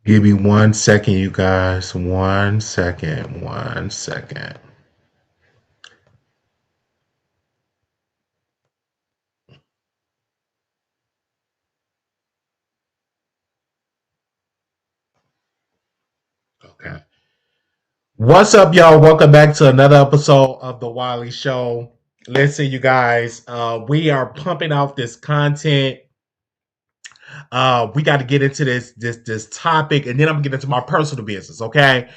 Give me 1 second, you guys. 1 second. 1 second. Okay. What's up, y'all? Welcome back to another episode of The Wiley Show. Listen, you guys, we are pumping out this content. We got to get into this topic, and then I'm gonna get into my personal business, okay?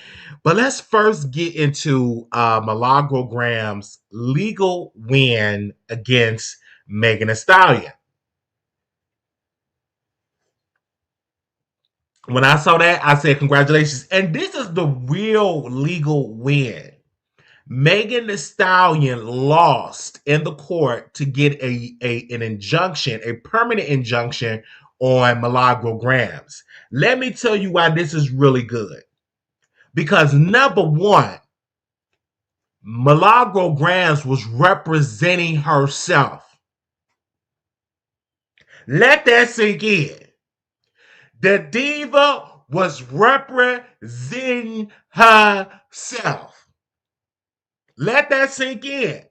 But let's first get into Milagro Graham's legal win against Megan Thee Stallion. When I saw that, I said, congratulations. And this is the real legal win. Megan Thee Stallion lost in the court to get an injunction, a permanent injunction on Milagro Grams. Let me tell you why this is really good. Because number one, Milagro Grams was representing herself. Let that sink in. The diva was representing herself. Let that sink in.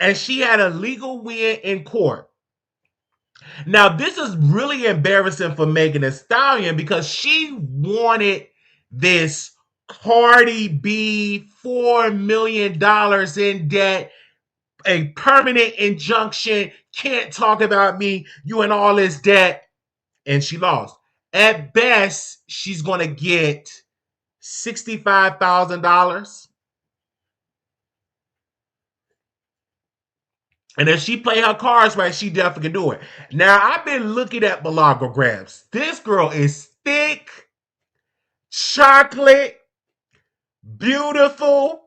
And she had a legal win in court. Now, this is really embarrassing for Megan Thee Stallion because she wanted this Cardi B $4 million in debt, a permanent injunction, can't talk about me, you and all this debt, and she lost. At best, she's going to get $65,000. And if she play her cards right, she definitely can do it. Now, I've been looking at Malagro Grams. This girl is thick, chocolate, beautiful.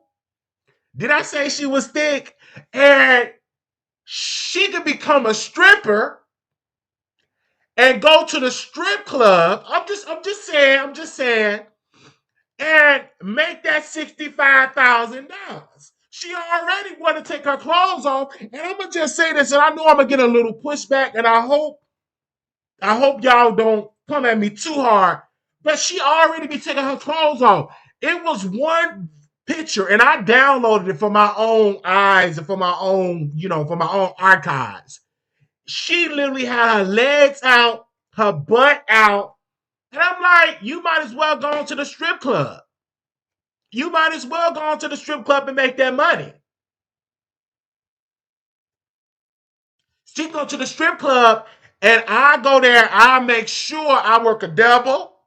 Did I say she was thick? And she could become a stripper and go to the strip club. I'm just saying, and make that $65,000. She already want to take her clothes off, and I'm gonna just say this, and I know I'm gonna get a little pushback, and I hope y'all don't come at me too hard. But she already be taking her clothes off. It was one picture, and I downloaded it for my own eyes and for my own, for my own archives. She literally had her legs out, her butt out, and I'm like, you might as well go to the strip club. You might as well go to the strip club and make that money. She go to the strip club and I go there. I make sure I work a double.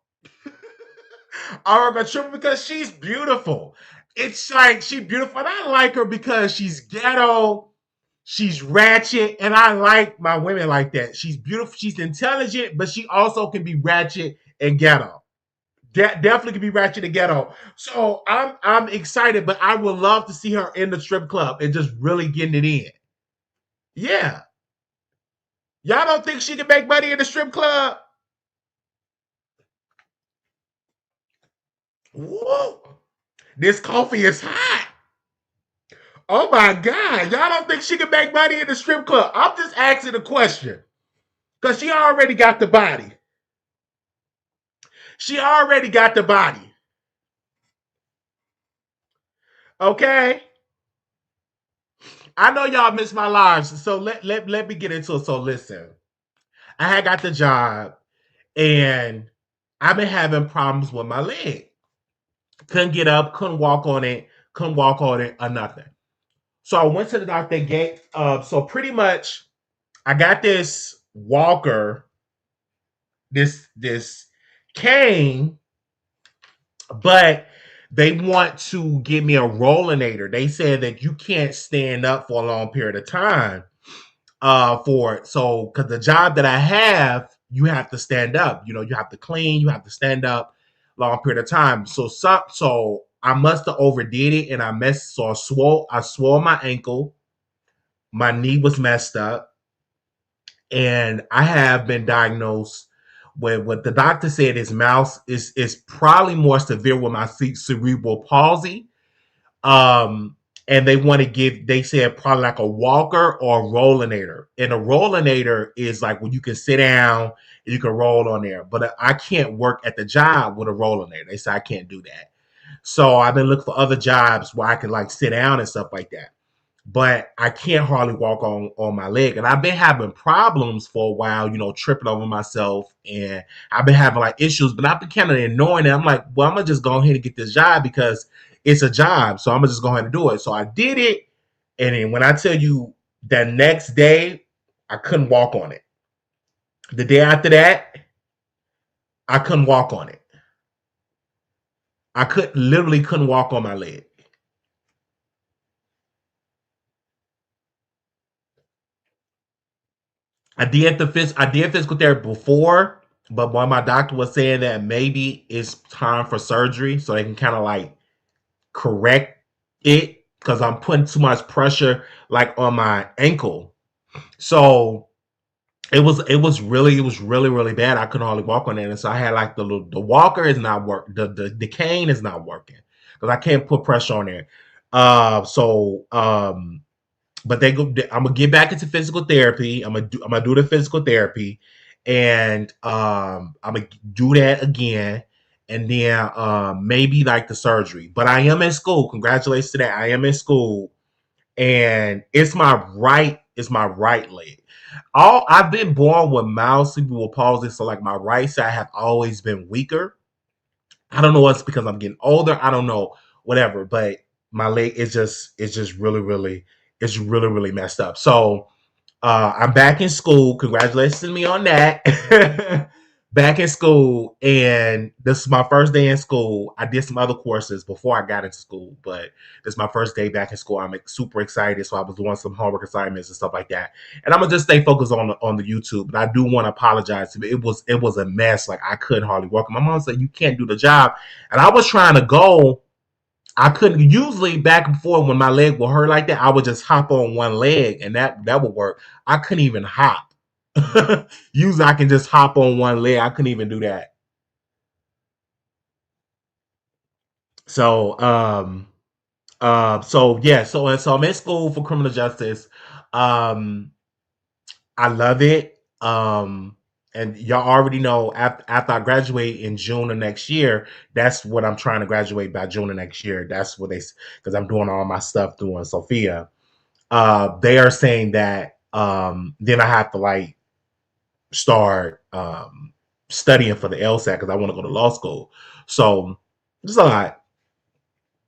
I work a triple because she's beautiful. It's like she's beautiful. And I like her because she's ghetto. She's ratchet. And I like my women like that. She's beautiful. She's intelligent, but she also can be ratchet and ghetto. Definitely can be ratchet and ghetto. So I'm excited, but I would love to see her in the strip club and just really getting it in. Yeah. Y'all don't think she can make money in the strip club? Whoa. This coffee is hot. Oh my God. Y'all don't think she can make money in the strip club? I'm just asking a question. Because she already got the body. She already got the body. Okay? I know y'all miss my lives, so let me get into it. So listen, I had got the job, and I've been having problems with my leg. Couldn't get up, couldn't walk on it, or nothing. So I went to the doctor. They gave, so pretty much, I got this walker, this cane, but they want to give me a rollinator. They said that you can't stand up for a long period of time for it. So, because the job that I have, you have to stand up. You have to clean, you have to stand up long period of time. So I must have overdid it, and I messed. So I swore my ankle. My knee was messed up, and I have been diagnosed with what the doctor said is mouse is probably more severe with my cerebral palsy. and they want to give. They said probably like a walker or a rollinator, and a rollinator is like when you can sit down and you can roll on there. But I can't work at the job with a rollinator. They say I can't do that. So I've been looking for other jobs where I can like sit down and stuff like that, but I can't hardly walk on my leg. And I've been having problems for a while, tripping over myself, and I've been having like issues, but I've been kind of ignoring it. I'm like, well, I'm gonna just go ahead and get this job because it's a job, so I'm gonna just go ahead and do it. So I did it, and then when I tell you that next day, I couldn't walk on it. The day after that, I couldn't walk on it. I could literally couldn't walk on my leg. I did physical therapy before, but when my doctor was saying that maybe it's time for surgery, so they can kind of like correct it because I'm putting too much pressure like on my ankle. So it was really bad. I couldn't hardly walk on it, and so I had like the walker is not work the cane is not working because I can't put pressure on there. But I'm gonna get back into physical therapy. I'm gonna do the physical therapy, and I'm gonna do that again, and then maybe like the surgery. But I am in school. Congratulations to that. I am in school, and it's my right leg. All I've been born with mild cerebral palsy, so like my right side have always been weaker. I don't know what's because I'm getting older. I don't know, whatever. But my leg is just it's really really messed up. So I'm back in school. Congratulations to me on that. Back in school, and this is my first day in school. I did some other courses before I got into school, but this is my first day back in school. I'm super excited, so I was doing some homework assignments and stuff like that. And I'm gonna just stay focused on the YouTube. But I do want to apologize. It was a mess. Like I couldn't hardly walk. My mom said you can't do the job, and I was trying to go. I couldn't usually back and forth when my leg would hurt like that. I would just hop on one leg, and that would work. I couldn't even hop. Usually, I can just hop on one leg. I couldn't even do that. So, so yeah, so I'm in school for criminal justice. Um, I love it. And y'all already know after I graduate in June of next year, that's what I'm trying to graduate by June of next year. That's what because I'm doing all my stuff doing Sophia. They are saying that then I have to like start studying for the LSAT because I want to go to law school. So it's a lot.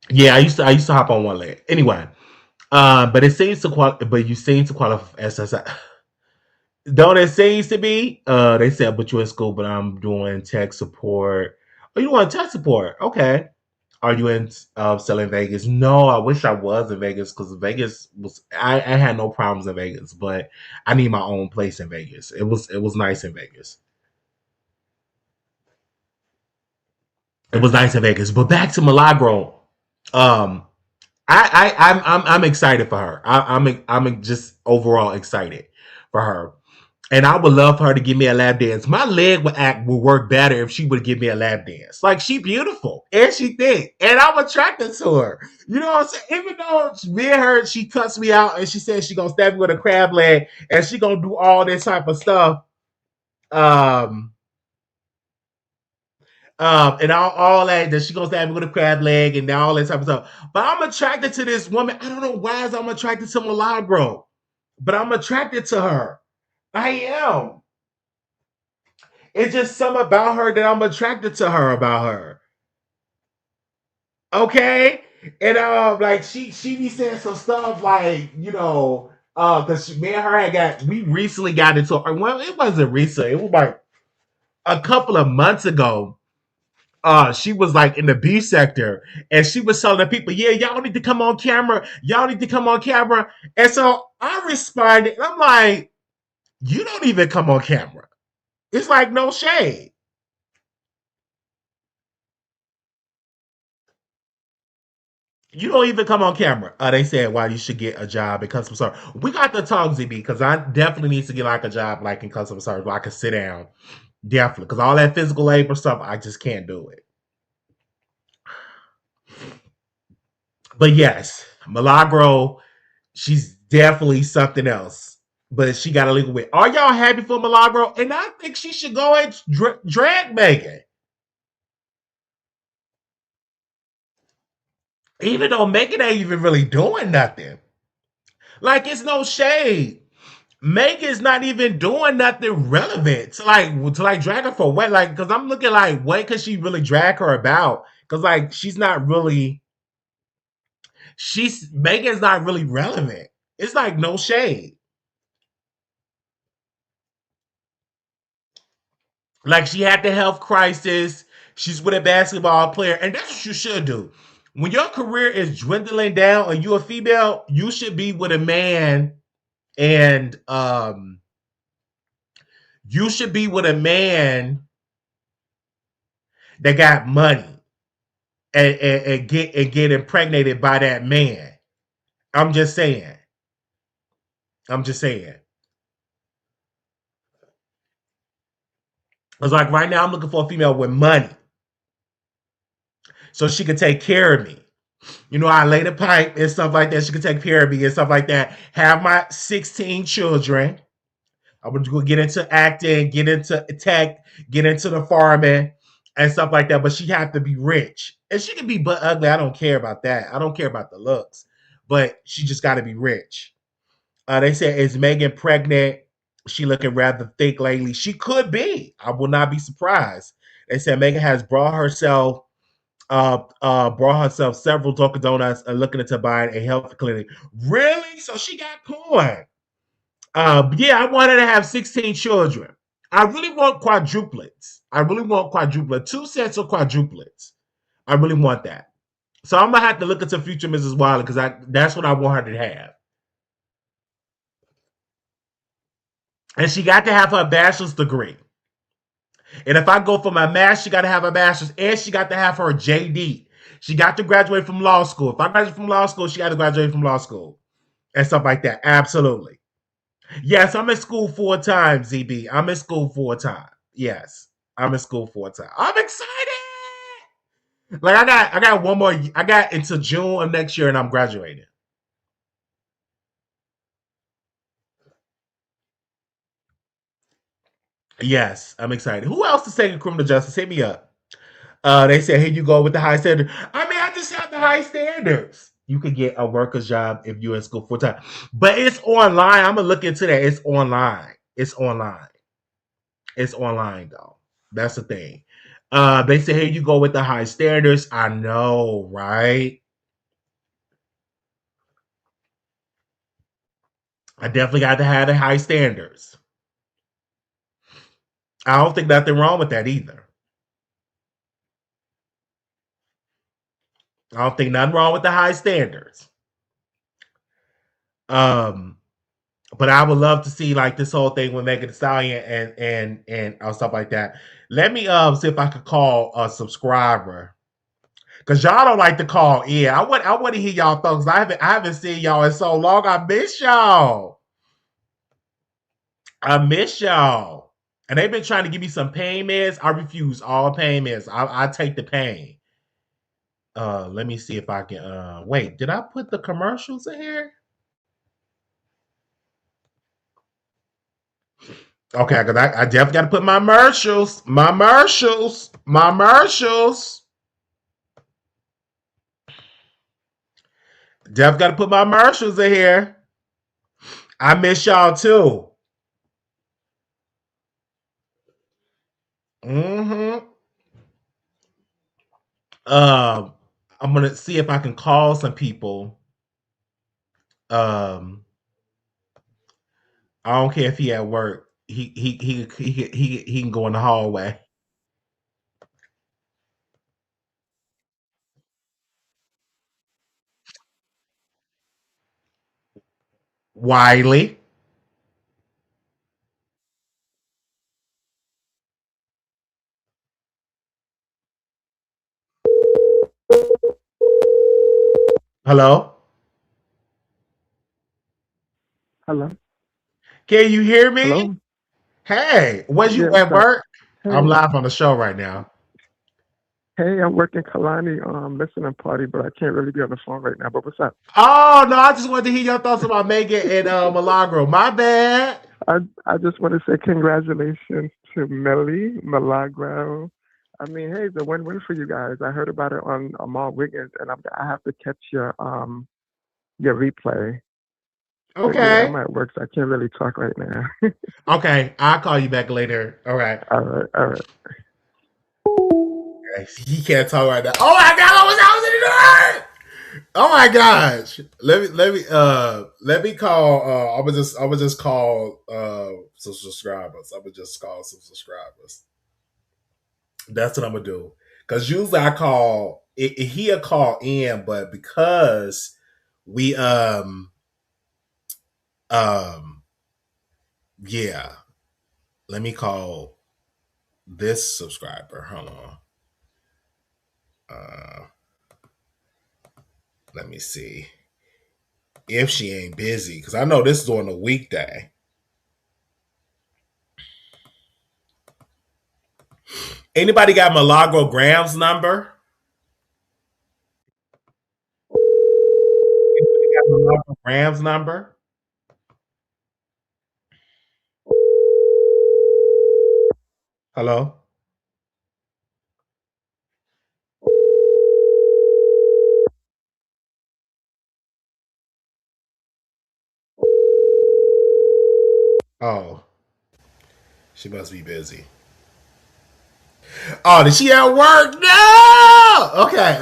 Yeah, I used to hop on one leg. Anyway, but it seems to but you seem to qualify as don't it seems to be? They said, but you're in school, but I'm doing tech support. Oh, you doing tech support? Okay. Are you in selling Vegas? No, I wish I was in Vegas because Vegas was. I had no problems in Vegas, but I need my own place in Vegas. It was nice in Vegas. It was nice in Vegas. But back to Milagro. Um, I'm excited for her. I'm just overall excited for her. And I would love for her to give me a lap dance. My leg would work better if she would give me a lap dance. Like she beautiful and she thick, and I'm attracted to her. You know what I'm saying? Even though me and her, she cuts me out and she says she gonna stab me with a crab leg and she gonna do all this type of stuff. Um, and all that she gonna stab me with a crab leg and all that type of stuff. But I'm attracted to this woman. I don't know why I'm attracted to Milagro, but I'm attracted to her. I am. It's just something about her that I'm attracted to her about her. Okay? And like she be saying some stuff like, because me and her we recently got into well, it wasn't recent, it was like a couple of months ago. She was like in the B sector and she was telling the people, yeah, y'all need to come on camera. Y'all need to come on camera. And so I responded, and I'm like, you don't even come on camera. It's like no shade. You don't even come on camera. They said why you should get a job in customer service. We got to talk, ZB, because I definitely need to get like a job like in customer service where I can sit down. Definitely. Because all that physical labor stuff, I just can't do it. But yes. Milagro, she's definitely something else. But she got a legal weight. Are y'all happy for Milagro? And I think she should go and drag Megan. Even though Megan ain't even really doing nothing. Like, it's no shade. Megan's not even doing nothing relevant to like drag her for what? Like, because I'm looking like, what could she really drag her about? Because like she's not really, she's Megan's not really relevant. It's like no shade. Like, she had the health crisis. She's with a basketball player, and that's what you should do. When your career is dwindling down and you're a female, you should be with a man, and you should be with a man that got money, and get impregnated by that man. I'm just saying. I'm just saying. It's like right now I'm looking for a female with money so she can take care of me. You know, I lay the pipe and stuff like that. She can take care of me and stuff like that. Have my 16 children. I'm going to go get into acting, get into tech, get into the farming and stuff like that. But she have to be rich. And she can be but ugly. I don't care about that. I don't care about the looks. But she just got to be rich. They said, is Megan pregnant? She looking rather thick lately. She could be. I will not be surprised. They said Megan has brought herself several Dunkin' Donuts and looking into buying a health clinic. Really? So she got coin. Yeah, I wanted to have 16 children. I really want quadruplets. I really want quadruplets. Two sets of quadruplets. I really want that. So I'm gonna have to look into future Mrs. Wiley because that's what I want her to have. And she got to have her bachelor's degree. And if I go for my math, she got to have a master's and she got to have her JD. She got to graduate from law school. If I graduate from law school, she got to graduate from law school and stuff like that. Absolutely. Yes, I'm in school 4 times, ZB. I'm in school 4 times. Yes, I'm in school 4 times. I'm excited. Like I got one more. I got into June of next year, and I'm graduating. Yes, I'm excited. Who else is taking criminal justice? Hit me up. They said, here you go with the high standard. I mean, I just have the high standards. You could get a worker's job if you're in school 4 times. But it's online. I'm going to look into that. It's online. It's online. It's online, though. That's the thing. They said, here you go with the high standards. I know, right? I definitely got to have the high standards. I don't think nothing wrong with that either. I don't think nothing wrong with the high standards. Um, But I would love to see like this whole thing with Megan Thee Stallion and stuff like that. Let me see if I could call a subscriber because y'all don't like to call in. I want to hear y'all thoughts. I haven't seen y'all in so long. I miss y'all. I miss y'all. And they've been trying to give me some pain meds. I refuse all pain meds. I take the pain. Let me see if I can. Wait, did I put the commercials in here? Okay, because I definitely got to put my commercials. Definitely got to put my commercials in here. I miss y'all too. Mm-hmm. Um, I'm gonna see if I can call some people. Um, I don't care if he at work. He can go in the hallway. Wiley, hello. Hello. Can you hear me? Hello. Hey, was you Yes, at sir. work? I'm Hey. live on the show right now. Hey, I'm working Kalani listening party, but I can't really be on the phone right now. But what's up? Oh no, I just wanted to hear your thoughts about Megan and Milagro. My bad. I just want to say congratulations to Millie Milagro. I mean, hey, it's a win-win for you guys. I heard about it on Amal Wiggins, and I have to catch your replay. But yeah, I'm Okay. at work, so I can't really talk right now. Okay. I'll call you back later. All right. All right, all right. He can't talk right now. Oh my god, I was in the Oh my gosh. Let me call I would just call some subscribers. I would just call some subscribers. That's what I'm gonna do. Cause usually I call he'll call in, but because we um yeah, let me call this subscriber. Hold on. Uh let me see if she ain't busy. Cause I know this is on a weekday. Anybody got Malagro Graham's number? Anybody got Malagro Graham's number? Hello? Oh, she must be busy. Oh, did she at work? No. Okay.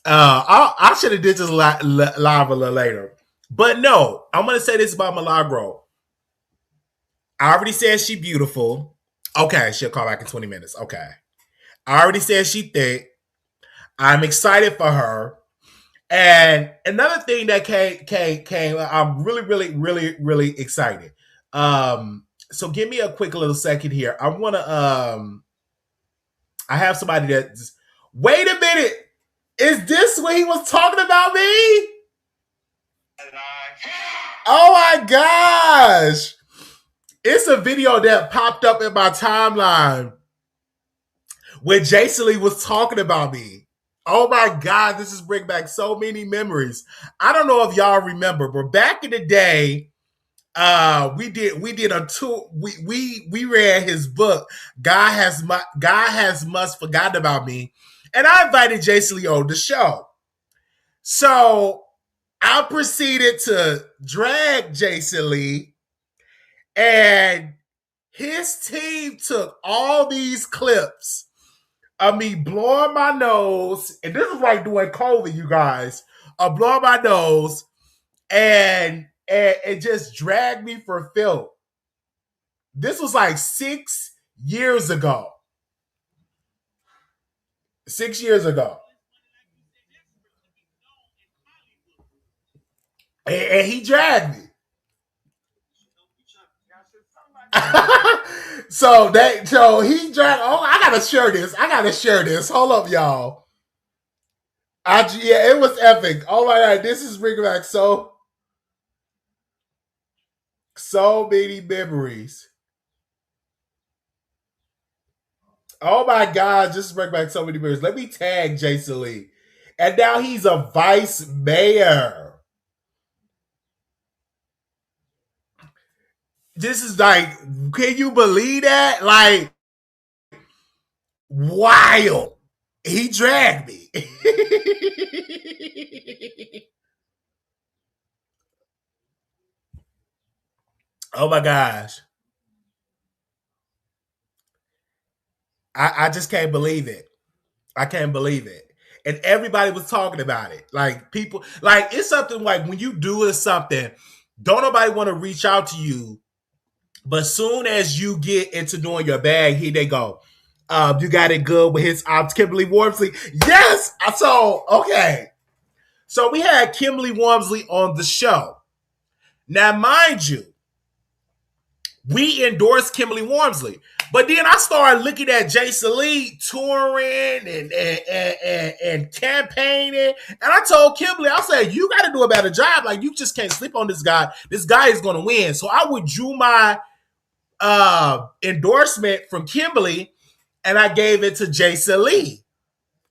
I should have did this live a little later, but no. I'm gonna say this about Milagro. I already said she beautiful. Okay, she'll call back in 20 minutes. Okay, I already said she thick. I'm excited for her. And another thing that came. I'm really excited. So give me a quick little second here. I want to. I have somebody that. Wait a minute. Is this what he was talking about me? Oh my gosh! It's a video that popped up in my timeline when Jason Lee was talking about me. Oh my God, this is bringing back so many memories. I don't know if y'all remember, but back in the day, we did a tour. We read his book. God has must forgotten about me, and I invited Jason Lee on the show. So I proceeded to drag Jason Lee, and his team took all these clips of me blowing my nose, and this is like doing COVID, you guys. Of blowing my nose and just dragged me for film. This was like 6 years ago. 6 years ago. And he dragged me. So he dragged. Oh, I gotta share this. Hold up, y'all. Yeah, it was epic. Oh my god, this is bringing back so many memories. Oh my god, just bring back so many memories. Let me tag Jason Lee, and now he's a vice mayor. This is like, can you believe that? Like, wild. He dragged me. Oh my gosh. I just can't believe it. I can't believe it. And everybody was talking about it. Like people, like it's something like when you do something, don't nobody want to reach out to you. But soon as you get into doing your bag, here they go. You got it good with his Kimberly Wormsley. Yes. Okay. So we had Kimberly Wormsley on the show. Now, mind you, we endorsed Kimberly Wormsley. But then I started looking at Jason Lee touring and campaigning. And I told Kimberly, I said, you got to do a better job. Like, you just can't sleep on this guy. This guy is going to win. So I withdrew my endorsement from Kimberly. and I gave it to Jason Lee.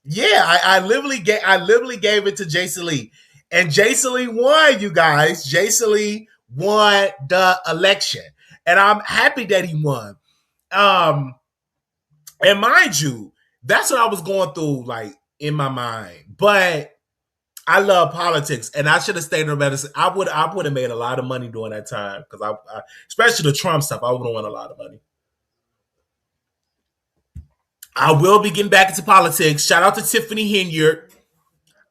Yeah, I literally gave it to Jason Lee. And Jason Lee won, you guys. Jason Lee won the election. And I'm happy that he won. And mind you, that's what I was going through, like, in my mind. But I love politics, and I should have stayed in medicine. I would have made a lot of money during that time because I especially the Trump stuff. I would have won a lot of money. I will be getting back into politics. Shout out to Tiffany Henyard.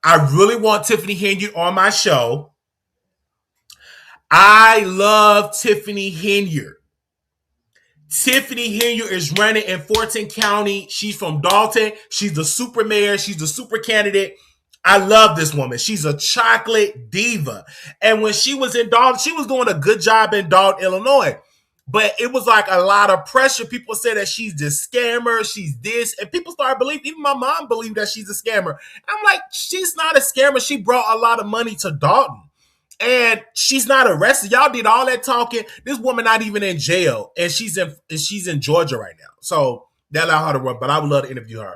I really want Tiffany Henyard on my show. I love Tiffany Henyard. Tiffany Henyard is running in Fulton County. She's from Dalton. She's the super mayor. She's the super candidate. I love this woman. She's a chocolate diva. And when she was in Dalton, she was doing a good job in Dalton, Illinois. But it was like a lot of pressure. People said that she's this scammer, she's this. And people started believing, even my mom believed that she's a scammer. I'm like, she's not a scammer. She brought a lot of money to Dalton. And she's not arrested. Y'all did all that talking. This woman not even in jail. And she's in Georgia right now. So that allowed her to run. But I would love to interview her.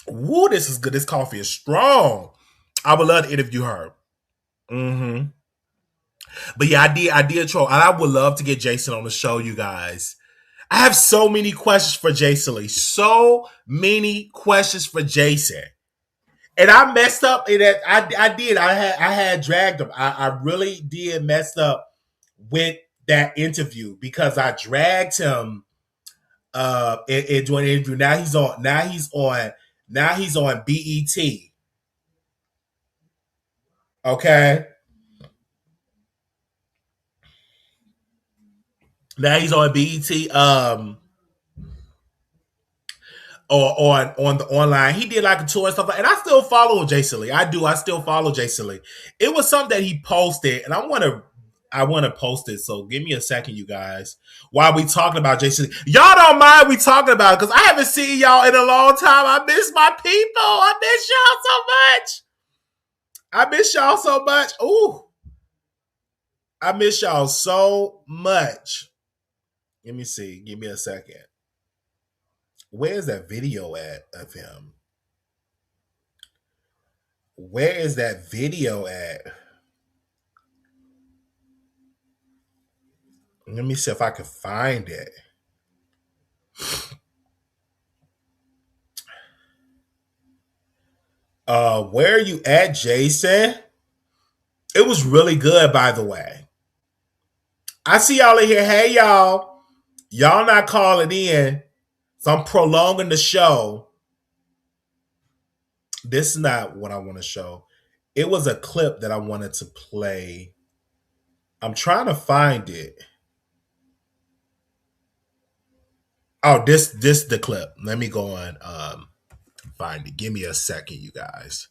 Woo, this is good. This coffee is strong. I would love to interview her. Mm-hmm. But yeah, I did troll. And I would love to get Jason on the show, you guys. I have so many questions for Jason Lee. So many questions for Jason. And I messed up. And I did. I had dragged him. I really did mess up with that interview because I dragged him during the interview. Now he's on BET. Okay. Now he's on BET. Or on the online. He did like a tour and stuff. And I still follow Jason Lee. I still follow Jason Lee. It was something that he posted, and I want to post it. So give me a second, you guys. While we talking about Jason Lee. Y'all don't mind we talking about it because I haven't seen y'all in a long time. I miss my people. I miss y'all so much. Ooh. I miss y'all so much. Let me see. Give me a second. Where's that video at of him? Where is that video at? Let me see if I can find it. Where are you at, Jason? It was really good, by the way. I see y'all in here. Hey, y'all. Y'all not calling in. So I'm prolonging the show. This is not what I want to show. It was a clip that I wanted to play. I'm trying to find it. Oh, this is the clip. Let me go on find it. Give me a second, you guys.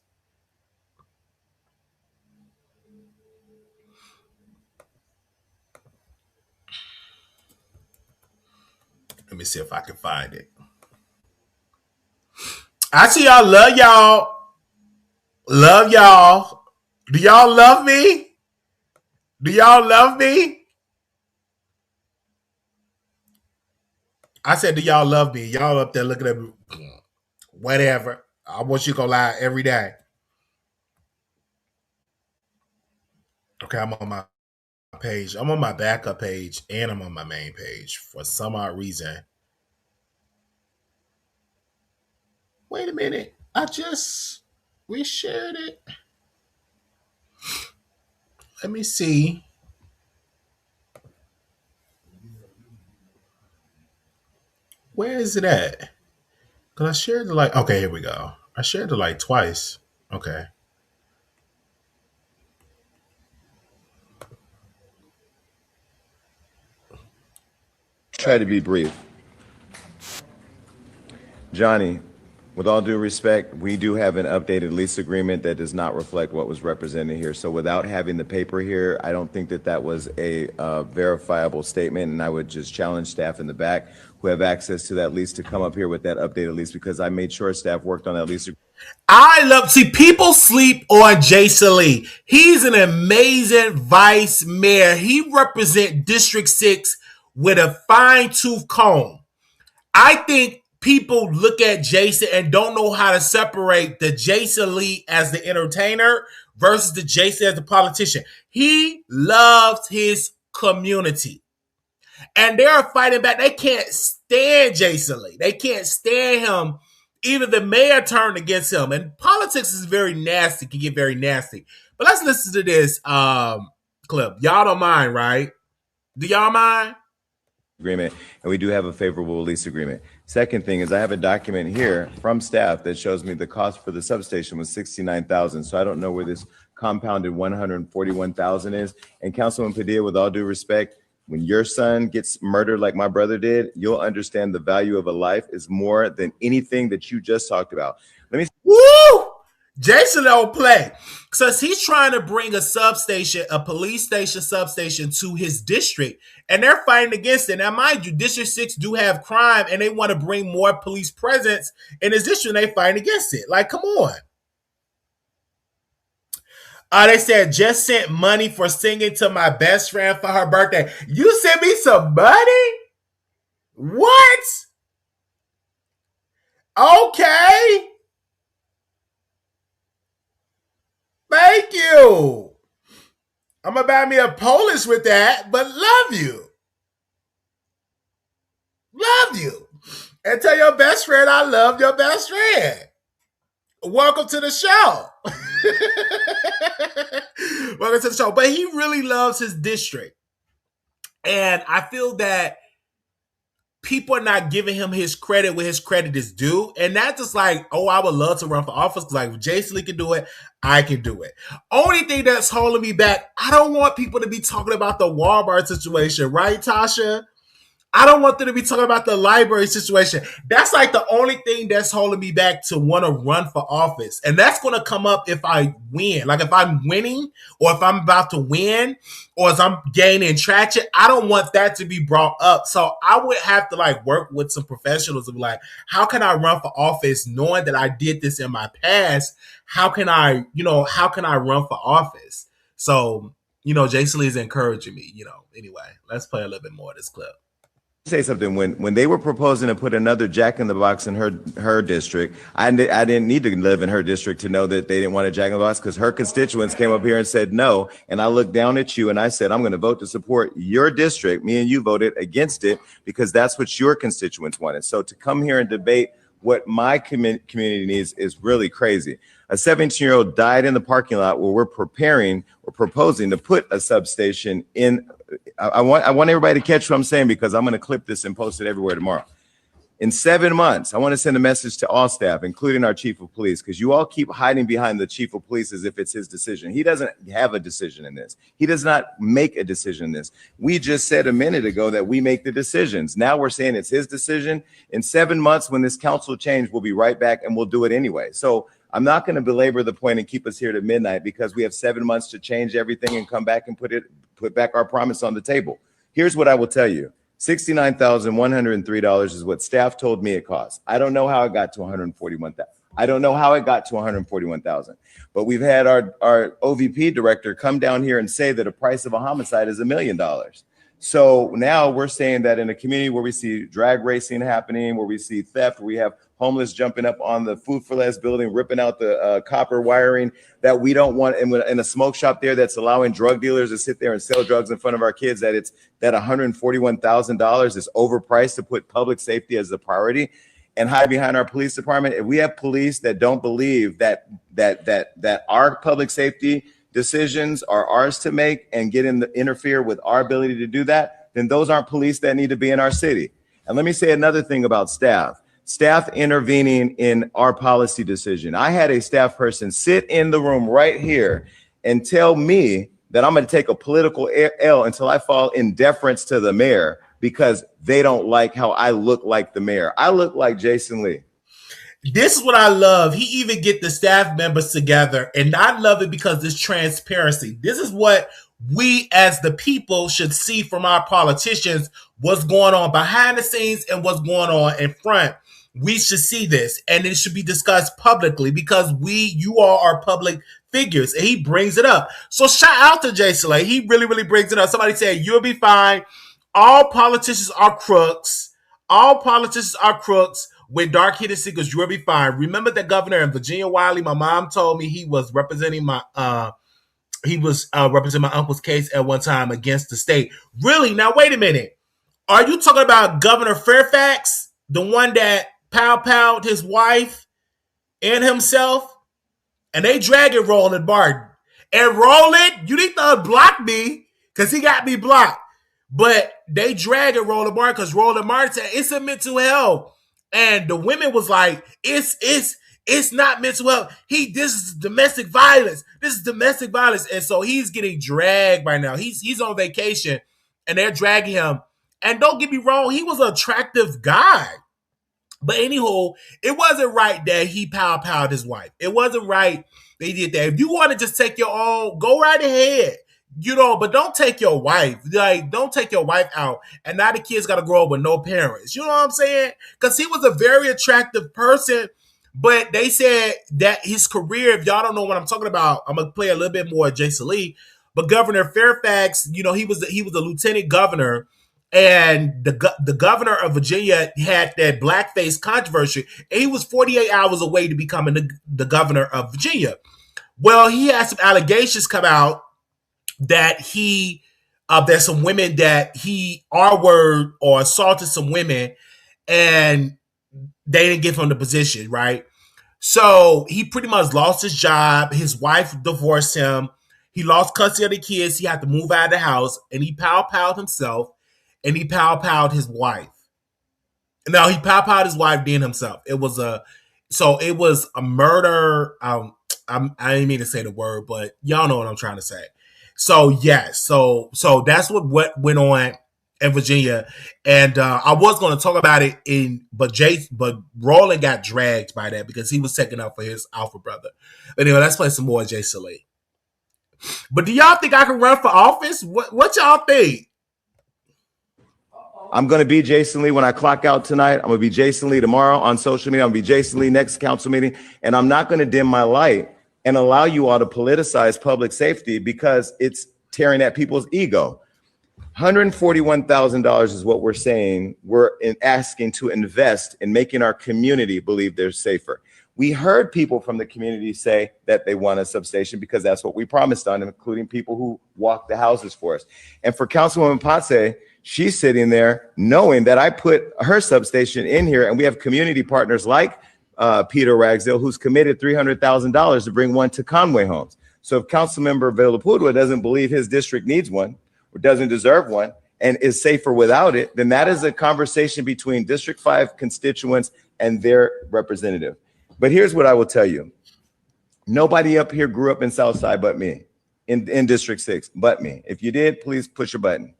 Let me see if I can find it. I see y'all. Love y'all. Love y'all. Do y'all love me? Do y'all love me? I said, do y'all love me? Y'all up there looking at me. Whatever. I want you to go live every day. Okay, I'm on my page. I'm on my backup page and I'm on my main page for some odd reason. Wait a minute. I just reshared it. Let me see. Where is it at? Because I shared it like, okay, here we go. I shared it like twice. Okay. Try to be brief. Johnny, with all due respect, we do have an updated lease agreement that does not reflect what was represented here. So without having the paper here, I don't think that that was a verifiable statement. And I would just challenge staff in the back who have access to that lease to come up here with that updated lease because I made sure staff worked on that lease agreement. See, people sleep on Jason Lee. He's an amazing vice mayor. He represents District 6 with a fine-tooth comb. I think people look at Jason and don't know how to separate the Jason Lee as the entertainer versus the Jason as the politician. He loves his community. And they're fighting back. They can't stand Jason Lee. They can't stand him. Even the mayor turned against him. And politics is very nasty, can get very nasty. But let's listen to this clip. Y'all don't mind, right? Do y'all mind? Agreement, and we do have a favorable lease agreement. Second thing is I have a document here from staff that shows me the cost for the substation was $69,000. So I don't know where this compounded $141,000 is. And Councilman Padilla, with all due respect, when your son gets murdered like my brother did, you'll understand the value of a life is more than anything that you just talked about. Let me. Woo! Jason don't play. Because he's trying to bring a substation, a police station substation to his district, and they're fighting against it. Now, mind you, District 6 do have crime, and they want to bring more police presence in his district, and they fighting against it. Like, come on. They said, just sent money for singing to my best friend for her birthday. You sent me some money? What? Okay. Thank you. I'm going to buy me a Polish with that, but love you. Love you. And tell your best friend I love your best friend. Welcome to the show. Welcome to the show. But he really loves his district. And I feel that people are not giving him his credit where his credit is due. And that's just like, oh, I would love to run for office. Like, if Jason Lee can do it, I can do it. Only thing that's holding me back, I don't want people to be talking about the Walmart situation, right, Tasha? I don't want them to be talking about the library situation. That's like the only thing that's holding me back to want to run for office. And that's going to come up if I win. Like if I'm winning or if I'm about to win or if I'm gaining traction, I don't want that to be brought up. So I would have to like work with some professionals and be like, how can I run for office knowing that I did this in my past? How can I run for office? So, Jason Lee is encouraging me, Anyway, let's play a little bit more of this clip. Say something. When they were proposing to put another Jack in the Box in her district, I didn't need to live in her district to know that they didn't want a Jack in the Box, because her constituents came up here and said no, and I looked down at you and I said I'm going to vote to support your district. Me and you voted against it because that's what your constituents wanted. So to come here and debate what my community needs is really crazy. A 17-year-old died in the parking lot where we're proposing to put a substation in. I want everybody to catch what I'm saying, because I'm going to clip this and post it everywhere tomorrow. In 7 months, I want to send a message to all staff, including our chief of police, because you all keep hiding behind the chief of police as if it's his decision. He doesn't have a decision in this. He does not make a decision in this. We just said a minute ago that we make the decisions. Now we're saying it's his decision. In 7 months, when this council change, we'll be right back and we'll do it anyway. So I'm not going to belabor the point and keep us here to midnight, because we have 7 months to change everything and come back and put back our promise on the table. Here's what I will tell you. $69,103 is what staff told me it costs. I don't know how it got to $141,000. I don't know how it got to $141,000. But we've had our OVP director come down here and say that the price of a homicide is $1 million. So now we're saying that in a community where we see drag racing happening, where we see theft, where we have homeless jumping up on the Food for Less building, ripping out the copper wiring, that we don't want, in a smoke shop there that's allowing drug dealers to sit there and sell drugs in front of our kids, that $141,000 is overpriced to put public safety as the priority and hide behind our police department. If we have police that don't believe that our public safety decisions are ours to make and interfere with our ability to do that, then those aren't police that need to be in our city. And let me say another thing about staff intervening in our policy decision. I had a staff person sit in the room right here and tell me that I'm going to take a political L until I fall in deference to the mayor, because they don't like how I look like the mayor. I look like Jason Lee. This is what I love. He even get the staff members together, and I love it because it's transparency. This is what we as the people should see from our politicians, what's going on behind the scenes and what's going on in front. We should see this, and it should be discussed publicly, because you all are public figures, and he brings it up. So shout out to Jason Lee. He really, really brings it up. Somebody said, you'll be fine. all politicians are crooks. All politicians are crooks with dark-hidden secrets. You'll be fine. Remember the governor in Virginia Wiley? My mom told me he was representing my representing my uncle's case at one time against the state. Really? Now wait a minute. Are you talking about Governor Fairfax, the one that pow-powed his wife and himself? And they dragging Roland Martin. And Roland, you need to unblock me because he got me blocked. But they dragging Roland Martin because Roland Martin said it's a mental health. And the women was like, it's not mental health. This is domestic violence. This is domestic violence. And so he's getting dragged right now. He's on vacation and they're dragging him. And don't get me wrong, he was an attractive guy. But anywho, it wasn't right that he pow-powed his wife. It wasn't right they did that. If you want to just take your own, go right ahead. But don't take your wife. Like, don't take your wife out. And now the kids got to grow up with no parents. You know what I'm saying? Because he was a very attractive person. But they said that his career, if y'all don't know what I'm talking about, I'm going to play a little bit more of Jason Lee. But Governor Fairfax, he was a lieutenant governor. And the governor of Virginia had that blackface controversy. And he was 48 hours away to becoming the governor of Virginia. Well, he had some allegations come out that there's some women that he R-word or assaulted some women and they didn't give him the position, right? So he pretty much lost his job. His wife divorced him. He lost custody of the kids. He had to move out of the house and he pow-powed himself and he pow-powed his wife. Now he pow-powed his wife, then himself. It was a murder. I didn't mean to say the word, but y'all know what I'm trying to say. So yes, so that's what went on in Virginia, and I was going to talk about it but Roland got dragged by that because he was taking up for his alpha brother. But anyway, let's play some more Jason Lee. But do y'all think I can run for office? What y'all think? I'm going to be Jason Lee when I clock out tonight. I'm going to be Jason Lee tomorrow on social media. I'm going to be Jason Lee next council meeting. And I'm not going to dim my light and allow you all to politicize public safety because it's tearing at people's ego. $141,000 is what we're saying. We're asking to invest in making our community believe they're safer. We heard people from the community say that they want a substation because that's what we promised on, including people who walk the houses for us. And for Councilwoman Ponce, she's sitting there knowing that I put her substation in here, and we have community partners like Peter Ragsdale, who's committed $300,000 to bring one to Conway Homes. So if Councilmember Villalpudua doesn't believe his district needs one or doesn't deserve one and is safer without it, then that is a conversation between District 5 constituents and their representative. But here's what I will tell you. Nobody up here grew up in Southside but me, in District 6 but me. If you did, please push a button.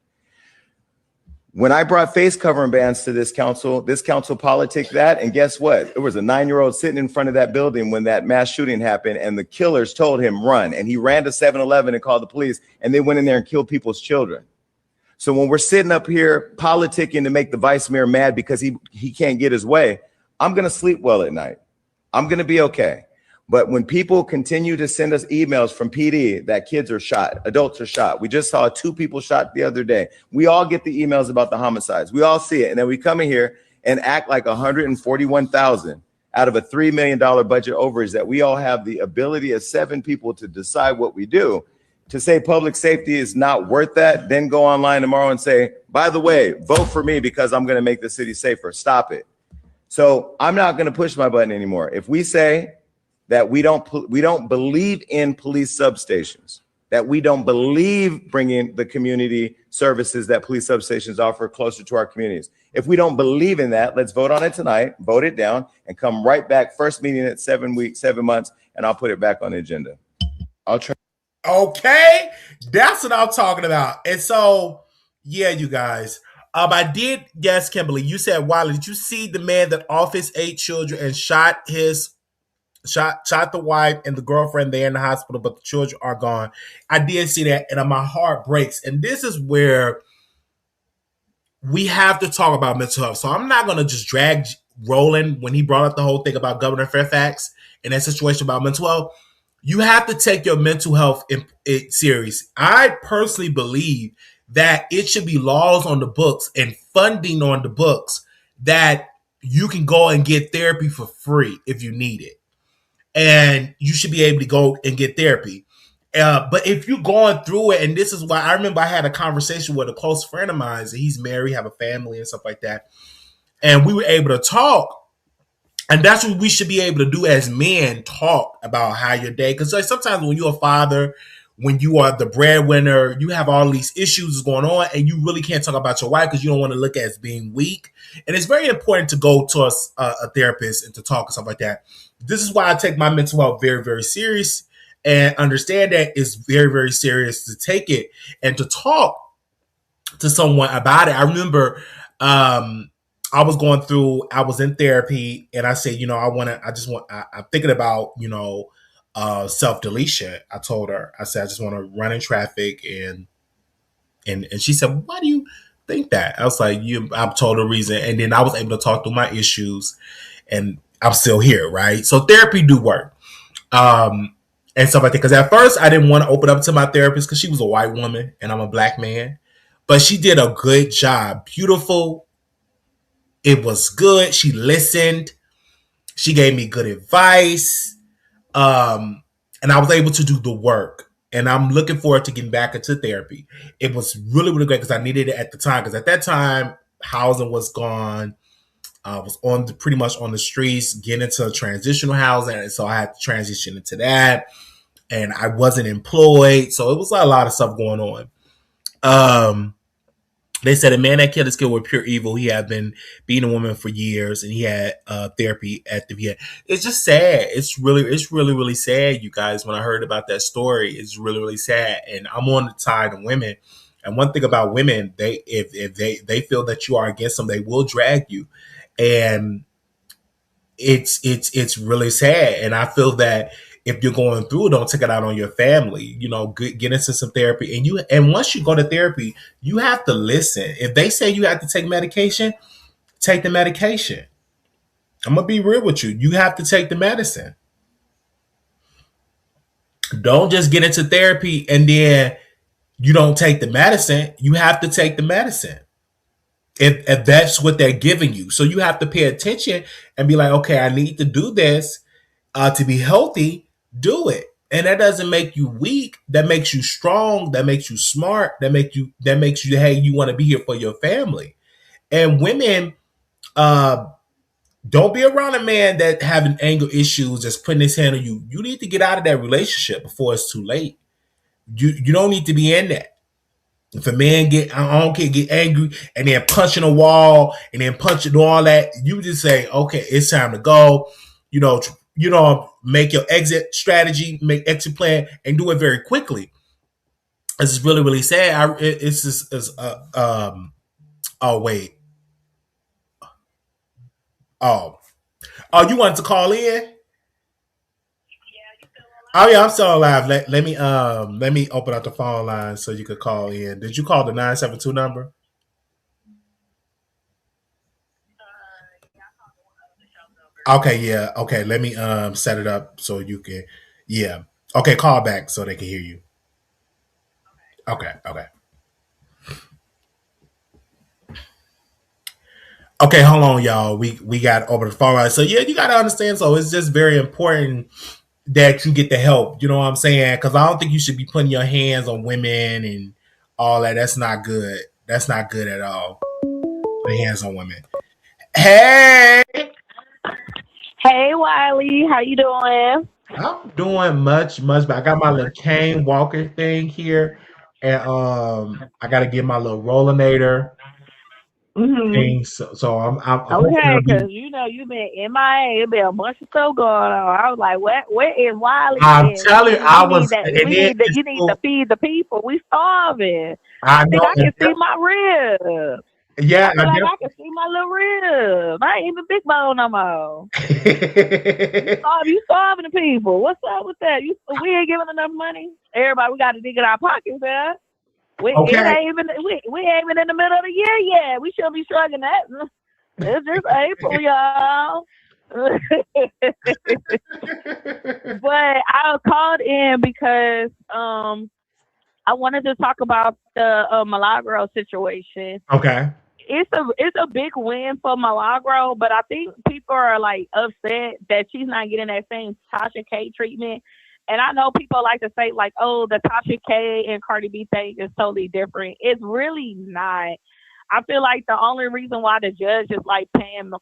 When I brought face covering bans to this council politicked that, and guess what? There was a 9-year-old sitting in front of that building when that mass shooting happened, and the killers told him run, and he ran to 7-Eleven and called the police, and they went in there and killed people's children. So when we're sitting up here politicking to make the vice mayor mad because he can't get his way, I'm going to sleep well at night. I'm going to be okay. But when people continue to send us emails from PD that kids are shot, adults are shot. We just saw 2 people shot the other day. We all get the emails about the homicides. We all see it. And then we come in here and act like $141,000 out of a $3 million budget overage that we all have the ability as 7 people to decide what we do. To say public safety is not worth that, then go online tomorrow and say, by the way, vote for me because I'm going to make the city safer. Stop it. So I'm not going to push my button anymore. If we say that we don't believe in police substations, that we don't believe bringing the community services that police substations offer closer to our communities. If we don't believe in that, let's vote on it tonight, vote it down, and come right back. First meeting at 7 months, and I'll put it back on the agenda. I'll try. Okay, that's what I'm talking about. And so, yeah, you guys. I did, yes, Kimberly, you said, Wiley, did you see the man that off his 8 children and shot the wife and the girlfriend there in the hospital, but the children are gone? I did see that, and my heart breaks. And this is where we have to talk about mental health. So I'm not going to just drag Roland when he brought up the whole thing about Governor Fairfax and that situation about mental health. You have to take your mental health in serious. I personally believe that it should be laws on the books and funding on the books that you can go and get therapy for free if you need it. And you should be able to go and get therapy. But if you're going through it, and this is why I remember I had a conversation with a close friend of mine, and he's married, have a family and stuff like that. And we were able to talk. And that's what we should be able to do as men, talk about how your day. Because like sometimes when you're a father, when you are the breadwinner, you have all these issues going on, and you really can't talk about your wife because you don't want to look at as being weak. And it's very important to go to a therapist and to talk and stuff like that. This is why I take my mental health very, very serious and understand that it's very, very serious to take it and to talk to someone about it. I remember I was in therapy, and I said, I'm thinking about, self-deletion. I told her, I said, I just want to run in traffic. And she said, why do you think that? I was like, I told her reason. And then I was able to talk through my issues, and I'm still here. Right. So therapy do work. And stuff like that. Because at first I didn't want to open up to my therapist because she was a white woman and I'm a black man. But she did a good job. Beautiful. It was good. She listened. She gave me good advice. And I was able to do the work. And I'm looking forward to getting back into therapy. It was really, really great because I needed it at the time. Because at that time, housing was gone. I was pretty much on the streets, getting into transitional housing. And so I had to transition into that. And I wasn't employed. So it was a lot of stuff going on. They said a man that killed his kid with pure evil. He had been beating a woman for years, and he had therapy at the VA. It's just sad. It's really, really sad, you guys. When I heard about that story, it's really, really sad. And I'm on the side of women. And one thing about women, if they feel that you are against them, they will drag you. And it's really sad. And I feel that if you're going through it, don't take it out on your family. Get into some therapy. And once you go to therapy, you have to listen. If they say you have to take medication, take the medication. I'm gonna be real with you. You have to take the medicine. Don't just get into therapy and then you don't take the medicine. You have to take the medicine. If that's what they're giving you. So you have to pay attention and be like, okay, I need to do this to be healthy. Do it. And that doesn't make you weak. That makes you strong. That makes you smart. That makes you, hey, you want to be here for your family. And women, don't be around a man that having anger issues, just putting his hand on you. You need to get out of that relationship before it's too late. You don't need to be in that. If a man get angry and then punching a wall and then punching all that, you just say, okay, it's time to go. Make your exit strategy, make exit plan, and do it very quickly. This is really, really sad. Oh wait. Oh, you wanted to call in? Oh yeah, I'm still alive. Let me open up the phone line so you could call in. Did you call the 972 number? Okay, yeah. Okay, let me set it up so you can, yeah. Okay, call back so they can hear you. Okay. Okay, hold on, y'all. We got over the phone line. So yeah, you gotta understand. So it's just very important that you get the help. You know what I'm saying? Because I don't think you should be putting your hands on women and all that. That's not good. That's not good at all. Put your hands on women. Hey, Hey Wiley, how you doing? I'm doing much, but I got my little cane walker thing here, and I got to get my little rollinator Mhm. thing. So I'm hoping Okay, I'll be. cause you been MIA, been a bunch of stuff going on. I was like, where is Wiley I'm at? telling you, I We need was, that. and We then need that. it's You need to so, feed the people. We starving. I I think know, I can see my ribs. yeah, I feel like I can see my little ribs. I ain't even big bone no more. You starving the people. What's up with that? We ain't giving enough money. Everybody, we got to dig in our pockets, man. It okay. ain't even we ain't even in the middle of the year yet. We should be struggling that. It's just April, y'all. But I called in because I wanted to talk about the Milagro situation. Okay. It's a big win for Milagro, but I think people are like upset that she's not getting that same Tasha K treatment. And I know people like to say like, "Oh, the Tasha K and Cardi B thing is totally different." It's really not. I feel like the only reason why the judge is like paying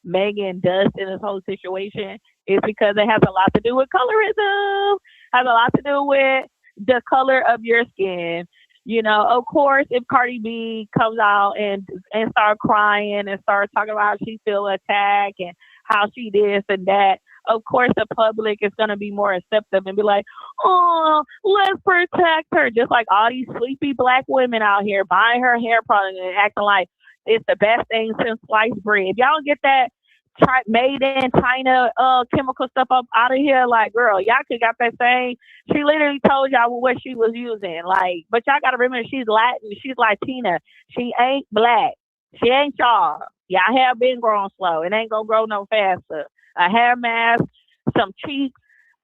Megan dust in this whole situation is because it has a lot to do with colorism, has a lot to do with the color of your skin. Of course, if Cardi B comes out and start crying and start talking about how she feel attacked and how she this and that, of course the public is gonna be more accepting and be like, "Oh, let's protect her." Just like all these sleepy black women out here buying her hair product and acting like it's the best thing since sliced bread. If y'all don't get that made in China chemical stuff up out of here, like, girl, y'all could got that same. She literally told y'all what she was using. Like, but y'all gotta remember she's Latin, she's Latina. She ain't black. She ain't y'all. Y'all hair been growing slow. It ain't gonna grow no faster. A hair mask, some cheap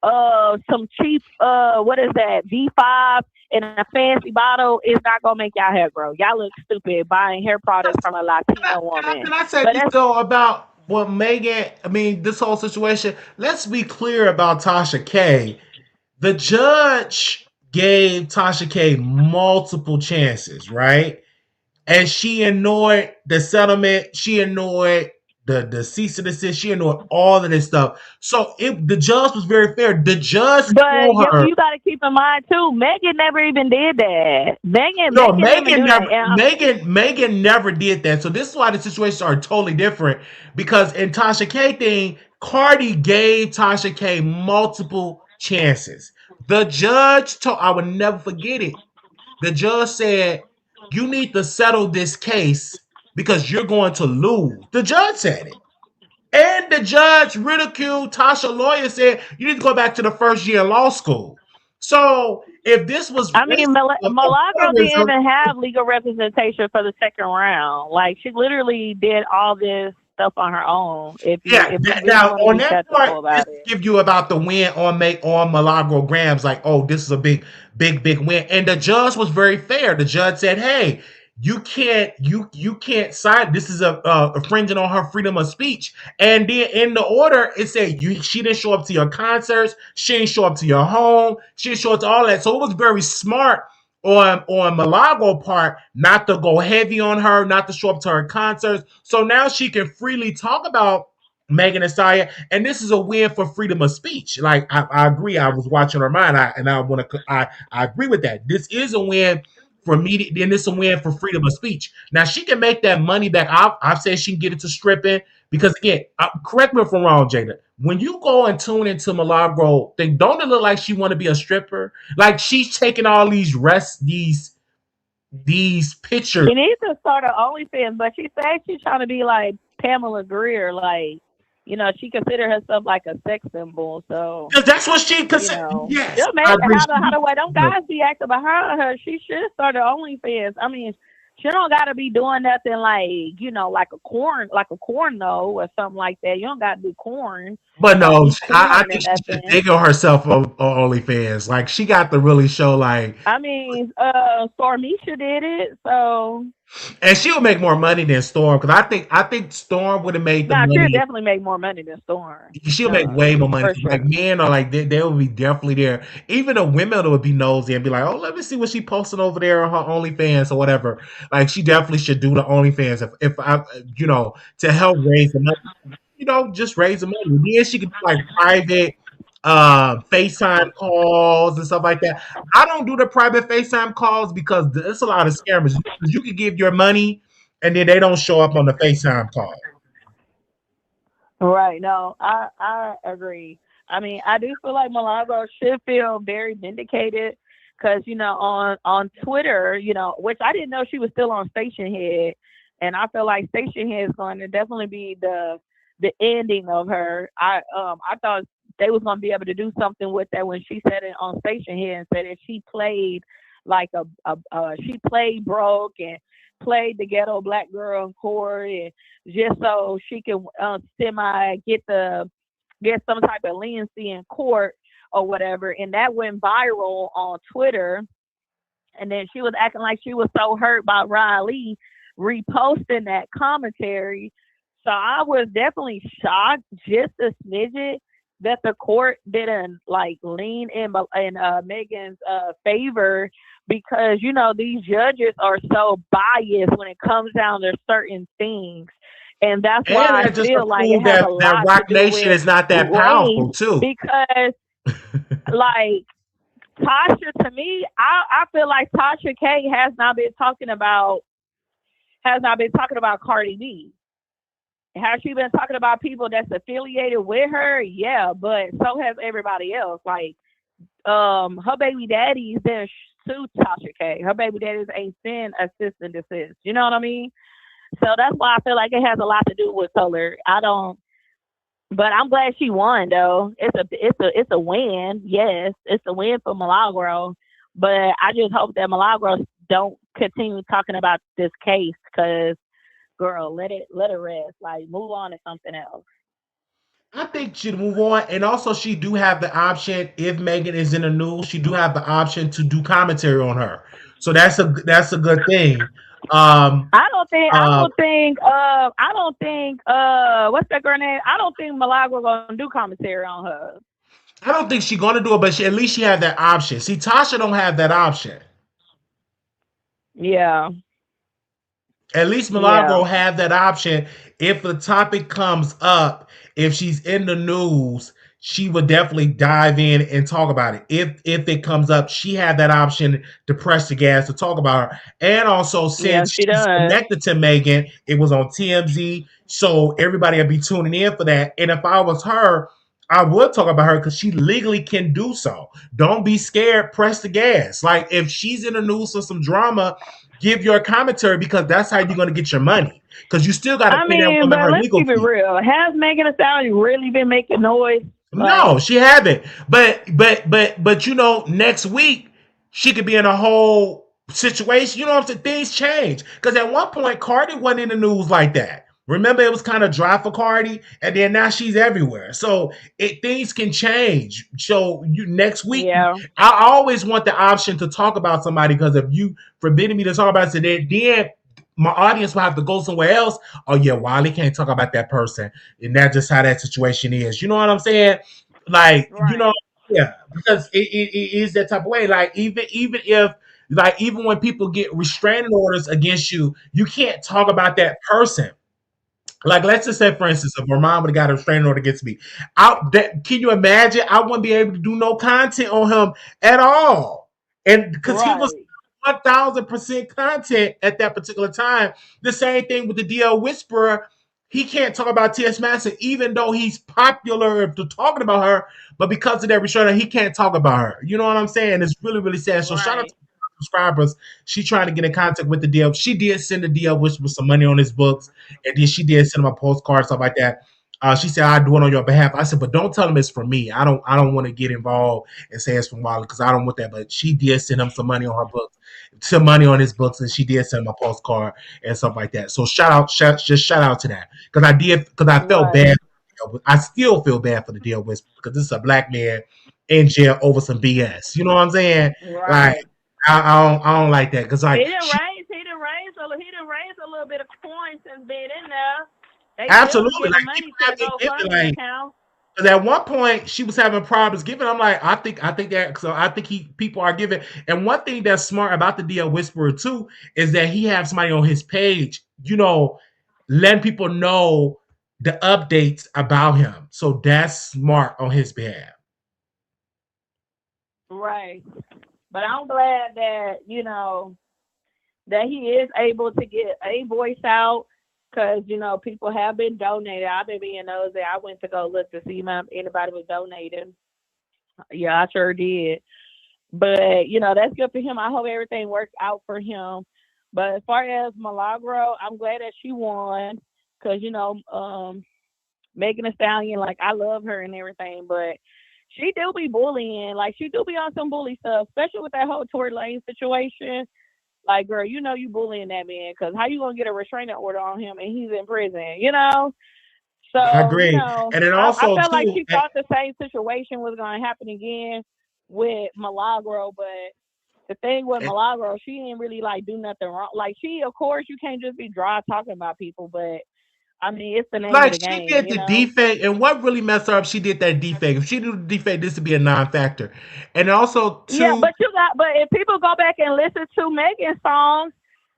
what is that, V5 in a fancy bottle is not gonna make y'all hair grow. Y'all look stupid buying hair products from a Latina woman. Can I say But this that's though about what Megan? I mean, this whole situation. Let's be clear about Tasha K. The judge gave Tasha K multiple chances, right? And she ignored the settlement. She ignored the cease and desist. She ignored all of this stuff. So the judge was very fair. The judge But told her, you got to keep in mind too, Megan never even did that. no, Megan didn't even Megan do that. never, Megan never did that. So this is why the situations are totally different. Because in Tasha K thing, Cardi gave Tasha K multiple chances. The judge told, I would never forget it. The judge said, "You need to settle this case because you're going to lose." The judge said it. And the judge ridiculed Tasha lawyer, said, "You need to go back to the first year of law school." So if this was I mean, of Milagro didn't colorism, even have legal representation for the second round. Like she literally did all this stuff on her own. yeah. If we really Now want to on be that technical part, this about it. give you about the win on Malagro Grams. Like, oh, this is a big win. And the judge was very fair. The judge said, "Hey, you can't sign. This is a infringing on her freedom of speech." And then in the order, it said she didn't show up to your concerts. She didn't show up to your home. She didn't show up to all that. So it was very smart on Milagro part not to go heavy on her, not to show up to her concerts. So now she can freely talk about Megan Thee Stallion, and this is a win for freedom of speech. Like I agree. I was watching her mind, and I want to. I agree with that. This is a win for media, and this is a win for freedom of speech. Now she can make that money back. I've said she can get it to stripping because again, correct me if I'm wrong, Jada. When you go and tune into Milagro, thing, don't it look like she want to be a stripper? Like she's taking all these pictures. She needs to start her OnlyFans, but she said she's trying to be like Pamela Greer, like she consider herself like a sex symbol. So Because that's what she considered. Yes, just maybe I agree. how the way them guys be acting behind her. She should start her OnlyFans. I mean, she don't gotta be doing nothing like like a corn though or something like that. You don't gotta do corn. But no, Be I corn think and she should nothing. dig on herself on OnlyFans. Like she got to really show like, I mean, Stormisha did it, so and she'll make more money than Storm because I think Storm would have made the nah, she'll money. definitely make more money than Storm. She'll make No, way more money. for Like sure. men are like they will be definitely there. Even the women would be nosy and be like, "Oh, let me see what she posting over there on her OnlyFans or whatever." Like she definitely should do the OnlyFans if I to help raise the money. Just raise the money. Then she could do like private FaceTime calls and stuff like that. I don't do the private FaceTime calls because there's a lot of scammers. You could give your money and then they don't show up on the FaceTime call. Right. No, I agree. I mean, I do feel like Milagro should feel very vindicated because on Twitter, which I didn't know she was still on Station Head, and I feel like Station Head is going to definitely be the ending of her. I thought they was going to be able to do something with that when she said it on Station Head and said that she played like she played broke and played the ghetto black girl in court and just so she can semi get some type of leniency in court or whatever, and that went viral on Twitter. And then she was acting like she was so hurt by Riley reposting that commentary. So I was definitely shocked, just a smidget, that the court didn't like lean in Megan's favor, because you know these judges are so biased when it comes down to certain things. And that's why And I that just to feel like it prove has a that lot to Rock do Nation with is not that race, powerful too. because like Tasha, to me, I feel like Tasha K has not been talking about Cardi B. Has she been talking about people that's affiliated with her? Yeah, but so has everybody else. Like, her baby daddies didn't sue Tasha K. Her baby daddies ain't send a cease and desist. You know what I mean? So that's why I feel like it has a lot to do with color. But I'm glad she won though. It's a win. Yes, it's a win for Milagro. But I just hope that Milagro don't continue talking about this case, because girl, let it rest. Like, move on to something else. I think she'd move on, and also she do have the option, if Megan is in the news, she do have the option to do commentary on her. So that's a good thing. Um, uh, What's that girl name? I don't think Milagro gonna do commentary on her. I don't think she's gonna do it, but at least she had that option. See, Tasha don't have that option. Yeah, At least yeah, Milagro have that option. If the topic comes up, if she's in the news, she would definitely dive in and talk about it. If it comes up, she had that option to press the gas to talk about her. And also, yeah, since she she's does. connected to Megan, it was on TMZ, so everybody will be tuning in for that. And if I was her, I would talk about her because she legally can do so. Don't be scared. Press the gas. Like, if she's in the news for some drama, give your commentary, because that's how you're going to get your money. Because you still got to I pay that mean, woman but her let's legal keep it fee. real. Has Megan Thee Stallion really been making noise? No, Like, she haven't. But next week she could be in a whole situation. You know what I'm saying? Things change. Because at one point Cardi wasn't in the news like that. Remember, it was kind of dry for Cardi, and then now she's everywhere. So things can change. So next week, yeah, I always want the option to talk about somebody, because if you forbidding me to talk about it, then my audience will have to go somewhere else. Oh yeah, Wiley can't talk about that person, and that's just how that situation is. You know what I'm saying? Like, right. yeah, because it is that type of way. Like, even if, like, even when people get restraining orders against you, you can't talk about that person. Like, let's just say, for instance, if my mom would have got a restraining order against me, can you imagine? I wouldn't be able to do no content on him at all, and because he was Right. 1,000% content at that particular time. The same thing with the DL Whisperer. He can't talk about T.S. Madison, even though he's popular to talking about her, but because of that restrainer, he can't talk about her. You know what I'm saying? It's really, really sad. So shout out to Right. subscribers. She trying to get in contact with the DL. She did send the DL Whisperer some money on his books, and then she did send him a postcard, stuff like that. She said, "I do it on your behalf." I said, "But don't tell him it's for me. I don't want to get involved and say it's from Wiley, because I don't want that." But she did send him some money on her books, some money on his books, and she did send him a postcard and stuff like that. So shout out to that, because I felt Right. bad. I still feel bad for the deal with, because this is a black man in jail over some BS. You know what I'm saying? Like, Right. I don't like that, because He like didn't raise. He didn't raise a little bit of coin since being in there. They still was absolutely, giving like, money people to the have been giving, GoFundMe like, account. because at one point she was having problems giving. I'm like, I think that, so I think people are giving. And one thing that's smart about the DL Whisperer too is that he has somebody on his page, letting people know the updates about him. So that's smart on his behalf. Right. But I'm glad that that he is able to get a voice out, because people have been donating. I've been being nosy. I went to go look to see if anybody was donating. Yeah, I sure did. But that's good for him. I hope everything works out for him. But as far as Milagro, I'm glad that she won, because Megan Thee Stallion, like, I love her and everything, but she do be bullying. Like, she do be on some bully stuff, especially with that whole Tory Lane situation. Like, girl, you bullying that man, because how you gonna get a restraining order on him and he's in prison? I So, agree. And then I also felt like too, she thought the same situation was going to happen again with Milagro, but the thing with Milagro, she didn't really like do nothing wrong. Like of course, you can't just be dry talking about people, but I mean, it's the name of like the she game, did the defake, and what really messed her up, she did that defake. If she did the defake, this would be a non-factor. And also Yeah, too, but if people go back and listen to Megan's songs,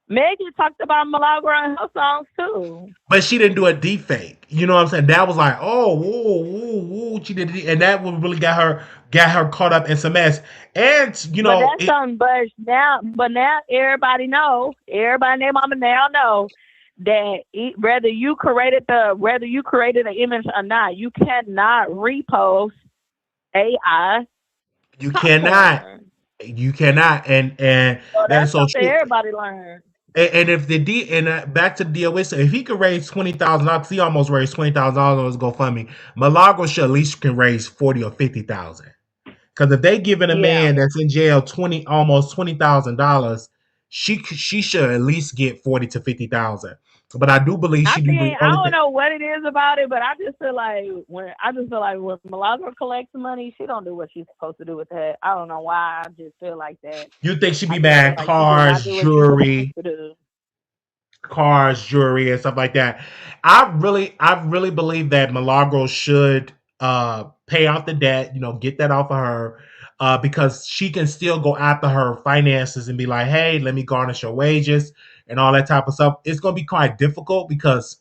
Megan talked about Milagro in her songs too. but she didn't do a defake. You know what I'm saying? That was like, oh, woo, woo, woo. She did, and that would really got her caught up in some mess. And But that's something. But now everybody know. Everybody and their mama now know that whether you created an image or not, you cannot repost AI you cannot, popcorn. and So that that's is so something true. everybody learned. And if the D and back to the DOS, if he could raise $20,000, he almost raised $20,000 on his GoFundMe. Milagro should at least can raise 40 or 50,000. Because if they giving a Yeah. man that's in jail almost $20,000, she should at least get 40 to 50,000. But I do believe I she do the think I only don't thing. know what it is about it, but I just feel like when Milagro collects money, she don't do what she's supposed to do with that. I don't know why. I just feel like that. You think she I be just feel buying like she do not do what she's supposed to do. jewelry, and stuff like that. I really believe that Milagro should pay off the debt, get that off of her, because she can still go after her finances and be like, hey, let me garnish your wages and all that type of stuff. It's gonna be quite difficult because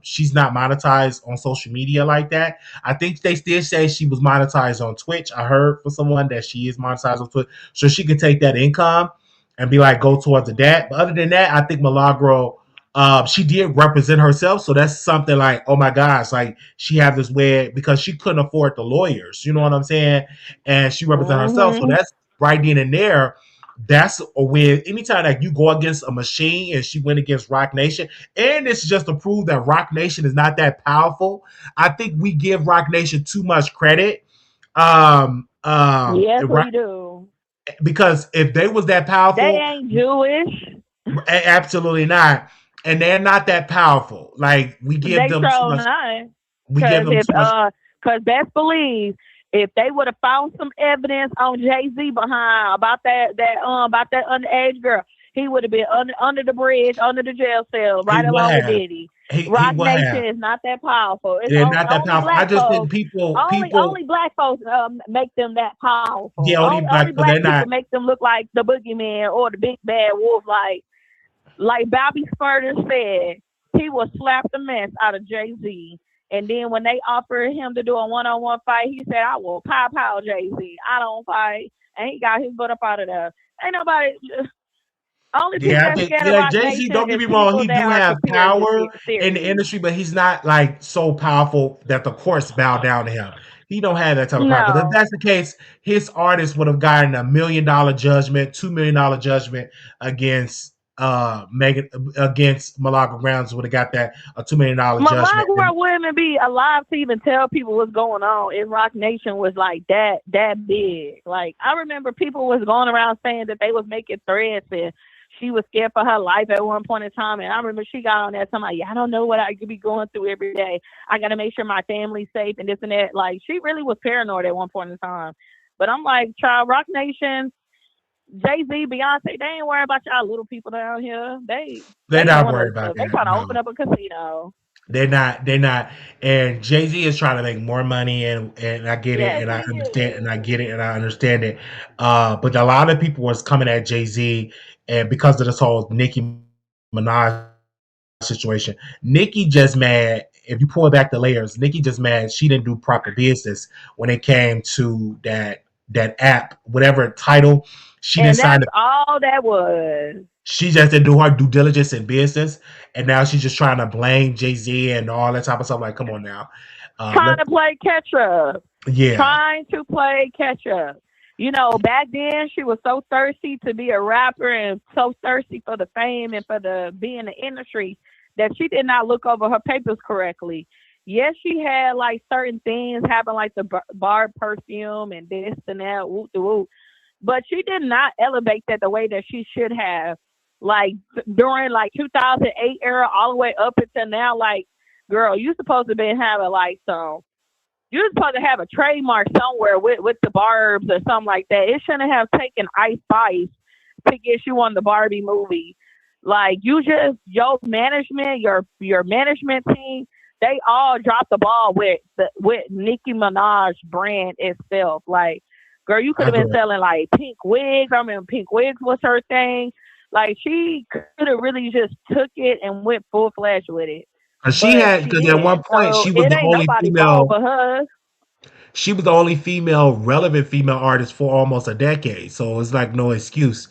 she's not monetized on social media like that. I think they still say she was monetized on Twitch. I heard from someone that she is monetized on Twitch, so she can take that income and be like, go towards the debt. But other than that, I think Milagro, she did represent herself, so that's something like, oh my gosh, like she had this way because she couldn't afford the lawyers, you know what I'm saying? And she represented herself, so Mm-hmm. that's right then and there. That's a win. Anytime that you go against a machine, and she went against Rock Nation, and it's just to prove that Rock Nation is not that powerful. I think we give Rock Nation too much credit. Yes, we do. Because if they was that They powerful, ain't Jewish. absolutely not. And they're not that powerful. Like we give They them too so much. not. We give Cause them if too much. cause best believe if they would have found some evidence on Jay-Z behind about that underage girl, he would have been under the bridge, under the jail cell, He right would along with have. Diddy. He Rock would have. Nation is not that powerful. It's They're not that only powerful. I black just think folks. people, Only black folks make them that powerful. yeah, only Only black, but they're black people not. make them look like the boogeyman or the big bad wolf. Like Bobby Spurter said, he will slap the mess out of Jay-Z. And then when they offered him to do a one-on-one fight, he said, I will pow Jay-Z. I don't fight. And he got his butt up out of there. Ain't nobody... Only people Yeah, I that think scared of yeah, Rock Jay Z. Nation Don't get is me wrong, people he that do are have conspiracy power in the theories. industry, but he's not like so powerful that the courts bow down to him. He don't have that type of power. Because if No. that's the case, his artist would have gotten $1 million judgment, $2 million judgment against Megan against Malagro Graham would have got that a $2 million judgment. Milagro wouldn't even be alive to even tell people what's going on if Rock Nation was like that big. Like I remember people was going around saying that they was making threats and she was scared for her life at one point in time. And I remember she got on there talking like, yeah, I don't know what I could be going through every day. I got to make sure my family's safe and this and that. Like she really was paranoid at one point in time. But I'm like, child, Rock Nation, Jay-Z, Beyonce, they ain't worried about y'all little people down here. They're They not doing worried other about stuff. They that. trying to No. open up a casino. They're not. They're not. And Jay Z is trying to make more money, and I get it, Yes, and I he understand, and is. I get it, and I understand it. But a lot of people was coming at Jay Z, and because of this whole Nicki Minaj situation, Nicki just mad. If you pull back the layers, Nicki just mad she didn't do proper business when it came to that app, whatever title. She didn't And sign that's it. all that was. She just didn't do her due diligence in business, and now she's just trying to blame Jay Z and all that type of stuff. Like, come on now, Trying to play catch up. yeah, Trying to play catch up. Back then she was so thirsty to be a rapper and so thirsty for the fame and for the being in the industry that she did not look over her papers correctly. Yes, she had like certain things happen, like the bar perfume and this and that, whoop de whoop. But she did not elevate that the way that she should have. Like during like 2008 era, all the way up until now, like girl, you supposed to be having like some. You're supposed to have a trademark somewhere with the Barbs or something like that. It shouldn't have taken Ice Spice to get you on the Barbie movie. Like you just your management, your management team, they all dropped the ball with Nicki Minaj brand itself. Like, girl, you could I have been agree. selling like pink wigs. I mean, pink wigs was her thing. Like she could have really just took it and went full fledged with it, Cause she but had, she because at didn't. one point So she was it the ain't only nobody fault female. but her. She was the only female relevant female artist for almost a decade, so it's like no excuse.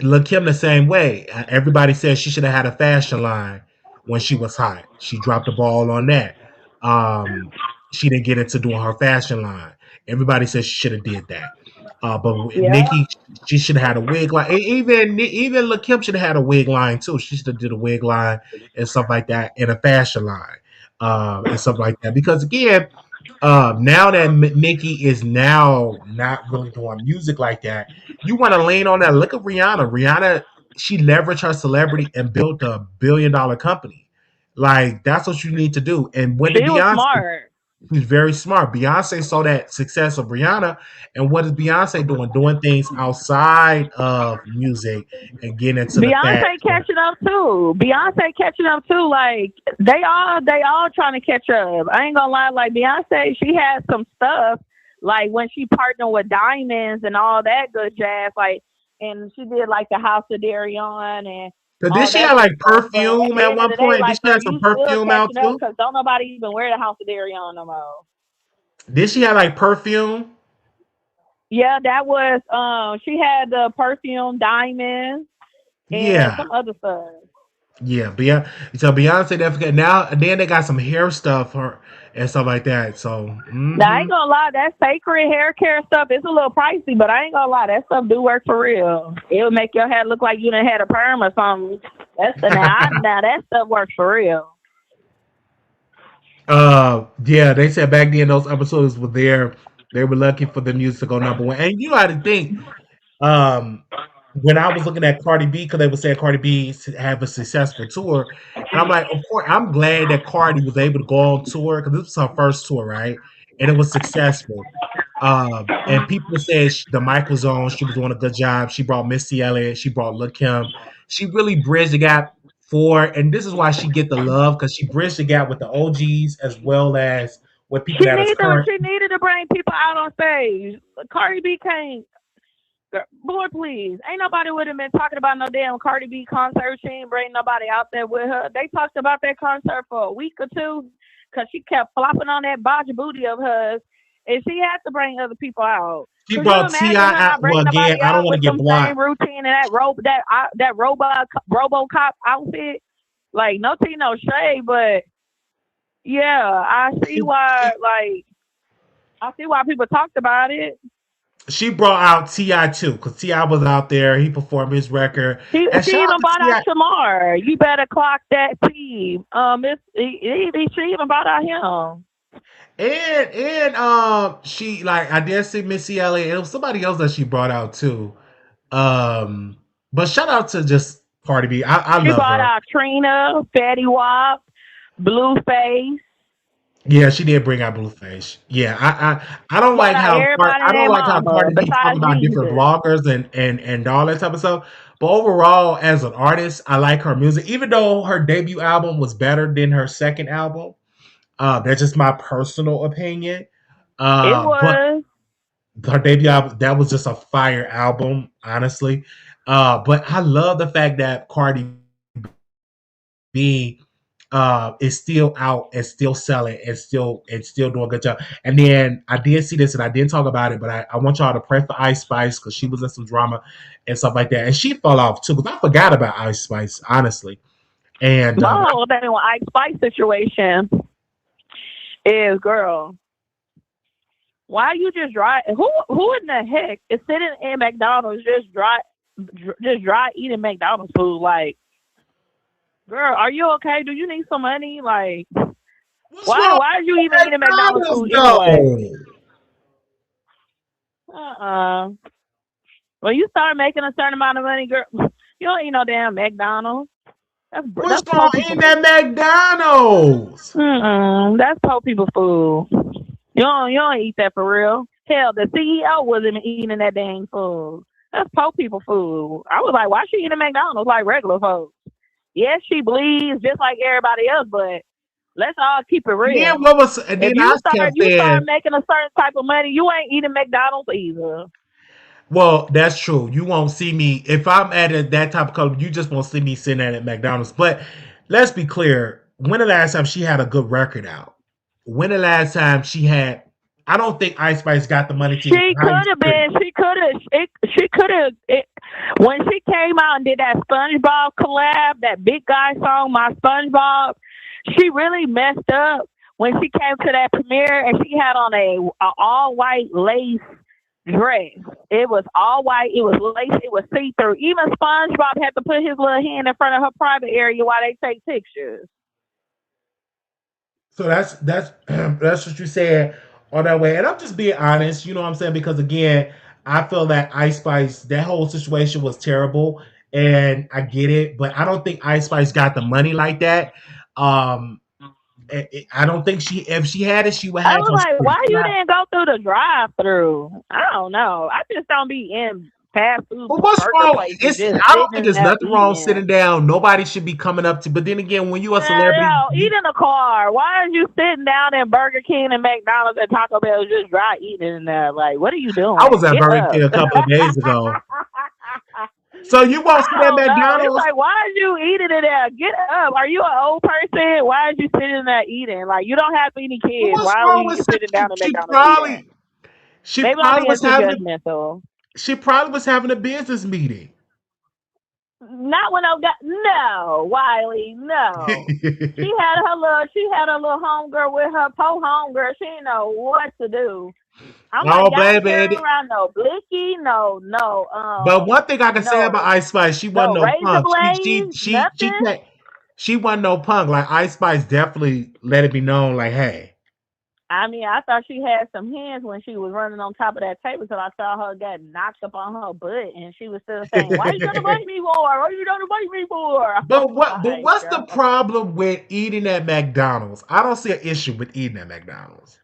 Look Kim the same way. Everybody says she should have had a fashion line when she was hot. She dropped the ball on that. Um, she didn't get into doing her fashion line. Everybody says she should have did that. But Yeah. Nikki, she should have had a wig line. Even Look Kim should have had a wig line too. She should have did a wig line and stuff like that, and a fashion line, and stuff like that. Because again, now that Nicki is now not really doing music like that, you want to lean on that. Look at Rihanna. Rihanna, she leveraged her celebrity and built a $1 billion company. Like that's what you need to do. And what did She was Beyonce? smart. She's very smart. Beyonce saw that success of Rihanna, and what is Beyonce doing? Doing things outside of music and getting into the Beyonce fashion. catching up too. Beyonce catching up too. Like they all trying to catch up. I ain't gonna lie. Like Beyonce, she had some stuff. Like when she partnered with Diamonds and all that good jazz. Like and she did like the House of Darion and Cause did all she that have good like stuff. But at perfume the at end of one the day, point? Did like she girl, have some you still perfume out catching up too? because don't nobody even wear the House of Darion no more. Did she have like perfume? Yeah, that was she had the perfume Diamonds and Yeah. some other stuff. Yeah, so Beyonce definitely now and then they got some hair stuff or and stuff like that. So Now, I ain't gonna lie, that sacred hair care stuff is a little pricey, but I ain't gonna lie, that stuff do work for real. It'll make your hair look like you done had a perm or something. Now that stuff works for real. Yeah, they said back then those episodes were there. They were lucky for the music to go number one. And you know how to think, um when I was looking at Cardi B, because they were saying Cardi B have a successful tour, and I'm like, of course, I'm glad that Cardi was able to go on tour because this was her first tour, right? And it was successful. And people said the mic was on. She was doing a good job. She brought Missy Elliott. She brought Lil Kim. She really bridged the gap for, and this is why she get the love because she bridged the gap with the OGs as well as with people that is current. She needed to bring people out on stage. Cardi B can't. Boy, please. Ain't nobody would have been talking about no damn Cardi B concert. She ain't bring nobody out there with her. They talked about that concert for a week or two because she kept flopping on that bodge booty of hers. And she had to bring other people out. She Could you brought Ti imagine her out. not Well, bringing again, nobody I don't out want with to get them same blocked. routine and that RoboCop outfit? Like no tea, no shade, but yeah, She, I see why people talked about it. she brought out Ti too because Ti was out there. He performed his record, and She shout out even to bought Ti. out Shamar. You better clock that team. She even bought out him. She like I did see Missy Elliott. It was somebody else that she brought out too. But shout out to just Cardi B. I She love bought her. out Trina, Fatty Wap, Blueface. Yeah, she did bring out Blueface. Yeah, I don't Bought like out how everybody I and don't their like how mama Cardi B talk besides about different Jesus. vloggers and all that type of stuff. But overall, as an artist, I like her music. Even though her debut album was better than her second album, that's just my personal opinion. It But was. her debut album that was just a fire album, honestly. But I love the fact that Cardi B is still out and still selling and still doing a good job. And then I did see this and I didn't talk about it, but I want y'all to pray for Ice Spice because she was in some drama and stuff like that. And she fell off too because I forgot about Ice Spice, honestly. And My whole thing with Ice Spice situation is, girl, why you just drive? Who in the heck is sitting in McDonald's just dry eating McDonald's food? Like, girl, are you okay? Do you need some money? Like, what's wrong why are you with even eating McDonald's McDonald's food anyway? though? Uh-uh. When you start making a certain amount of money, girl, you don't eat no damn McDonald's. What's That's poor wrong people. in that McDonald's? That's poor people food. You don't eat that for real. Hell, the CEO wasn't eating that dang food. That's poor people food. I was like, why she eating McDonald's like regular folks? Yes, she bleeds just like everybody else, but let's all keep it Yeah, real. what was and If then I you start kept saying, making a certain type of money, you ain't eating McDonald's either. well, that's true. You won't see me if I'm at that type of color. You just won't see me sitting at McDonald's. But let's be clear. When the last time she had a good record out? When the last time she had? I don't think Ice Spice got the money to She hire could have been. She could have. She could have. When she came out and did that SpongeBob collab, that big guy song, "My SpongeBob," she really messed up when she came to that premiere and she had on a all white lace dress. It was all white. It was lace. It was see through. Even SpongeBob had to put his little hand in front of her private area while they take pictures. So that's what you said on that way. And I'm just being honest, you know what I'm saying? Because again, I feel that Ice Spice, that whole situation was terrible. And I get it, but I don't think Ice Spice got the money like that. Um, I don't think if she had it, she would I have was like, why you didn't go through the drive-through? I don't know. I just don't be in fast food But what's burger wrong? places just I don't sitting think in there's there nothing wrong eating. sitting down. Nobody should be coming up to. But then again, when you a celebrity, No, eat in the car. Why are you sitting down in Burger King and McDonald's and Taco Bell just dry eating in there? Like, what are you doing? I was at Get Burger up. King a couple of days ago. So you won't see I that don't know. It's McDonald's? like, why are you eating in there? Get up. Are you an old person? Why are you sitting there eating? Like, you don't have any kids. What's Why are wrong we with sitting down at she McDonald's eating? she Maybe I'm probably being was too having judgmental. she probably was having a business meeting. Not when I got no, Wiley, no. She had her little homegirl with her po homegirl. She didn't know what to do. I'm Oh, like, y'all baby. carrying around no blicky, no, But one thing I can say about no, Ice Spice, she wasn't no no razor punk. blades, nothing. She wasn't no punk. Like Ice Spice definitely let it be known, like, hey. I mean, I thought she had some hands when she was running on top of that table because I saw her get knocked up on her butt and she was still saying, why you gonna bite me for? What are you gonna bite me for? But what's the problem with eating at McDonald's? I don't see an issue with eating at McDonald's.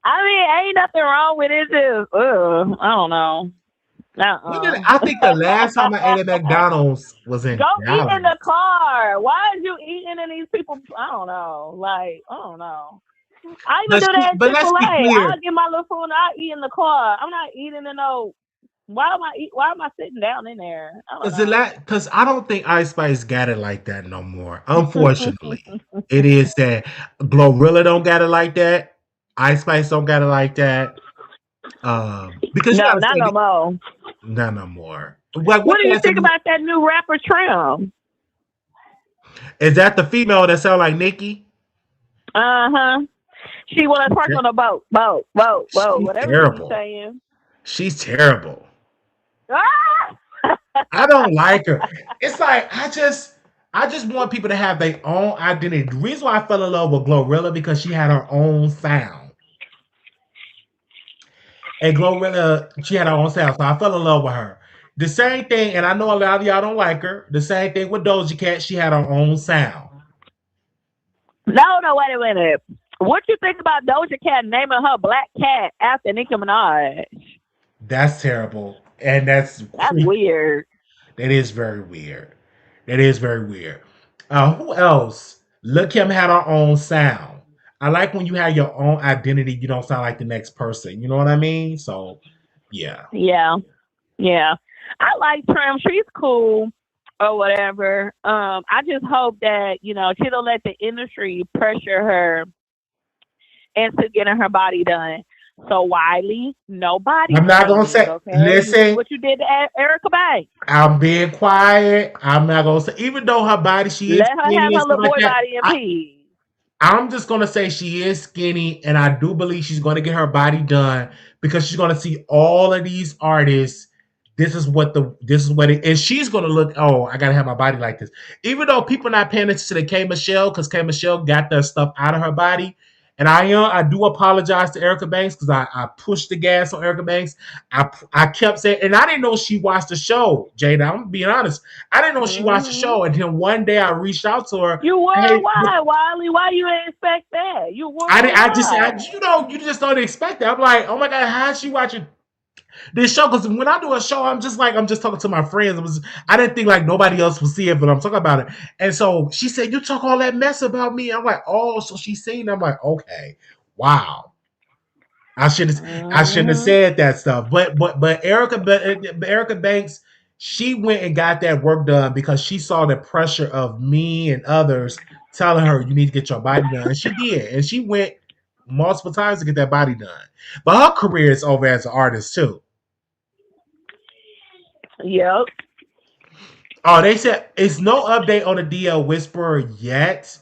I mean, ain't nothing wrong with it. Just, I don't know. I think the last time I ate at McDonald's was in Go Dallas. eat in the car. Why are you eating in these people? I don't know. Like, I don't know. I even do that at Chick-fil-A. I'll get my little food and I'll eat in the car. I'm not eating in no. Why am I sitting down in there? Because I don't think Ice Spice got it like that no more. Unfortunately, it is that Glorilla don't got it like that. Ice Spice don't got it like that. Because no, not no more. Not no more. What do you think about that new rapper Trim? Is that the female that sound like Nikki? She want to park on a boat. Whatever terrible. She's saying. She's terrible. Ah! I don't like her. It's like I just want people to have their own identity. The reason why I fell in love with Glorilla because she had her own sound. And Glorilla, she had her own sound, so I fell in love with her. The same thing, and I know a lot of y'all don't like her. The same thing with Doja Cat, she had her own sound. No, wait a minute. What you think about Doja Cat naming her black cat after Nicki Minaj? That's terrible, and that's weird. That is very weird. Who else? Lil' Kim had her own sound. I like when you have your own identity. You don't sound like the next person. You know what I mean? So, yeah. Yeah. I like Trim. She's cool or whatever. I just hope that, she don't let the industry pressure her into getting her body done. So, Wiley, nobody. I'm not going to say, okay? Listen. What you did to Erica Banks. I'm being quiet. I'm not going to say, even though her body, let her have her little boy body in peace. I'm just going to say she is skinny, and I do believe she's going to get her body done because she's going to see all of these artists. This is what and she's going to look, oh, I got to have my body like this. Even though people not paying attention to K. Michelle because K. Michelle got that stuff out of her body, And I do apologize to Erica Banks because I pushed the gas on Erica Banks. I kept saying, and I didn't know she watched the show, Jada. I'm being honest. I didn't know she watched the show until one day I reached out to her. You were Hey, why, Wiley? Why you didn't expect that? You were you just don't expect that. I'm like, oh my God, how's she watching this show? Because when I do a show, I'm just talking to my friends. I didn't think like nobody else would see it, but I'm talking about it. And so she said, "You talk all that mess about me." I'm like, "Oh, so she's seen." I'm like, "Okay, wow." I shouldn't have said that stuff. But Erica Banks, she went and got that work done because she saw the pressure of me and others telling her you need to get your body done, and she did, and she went multiple times to get that body done. But her career is over as an artist too. Yep. Oh, they said it's no update on the DL Whisperer yet.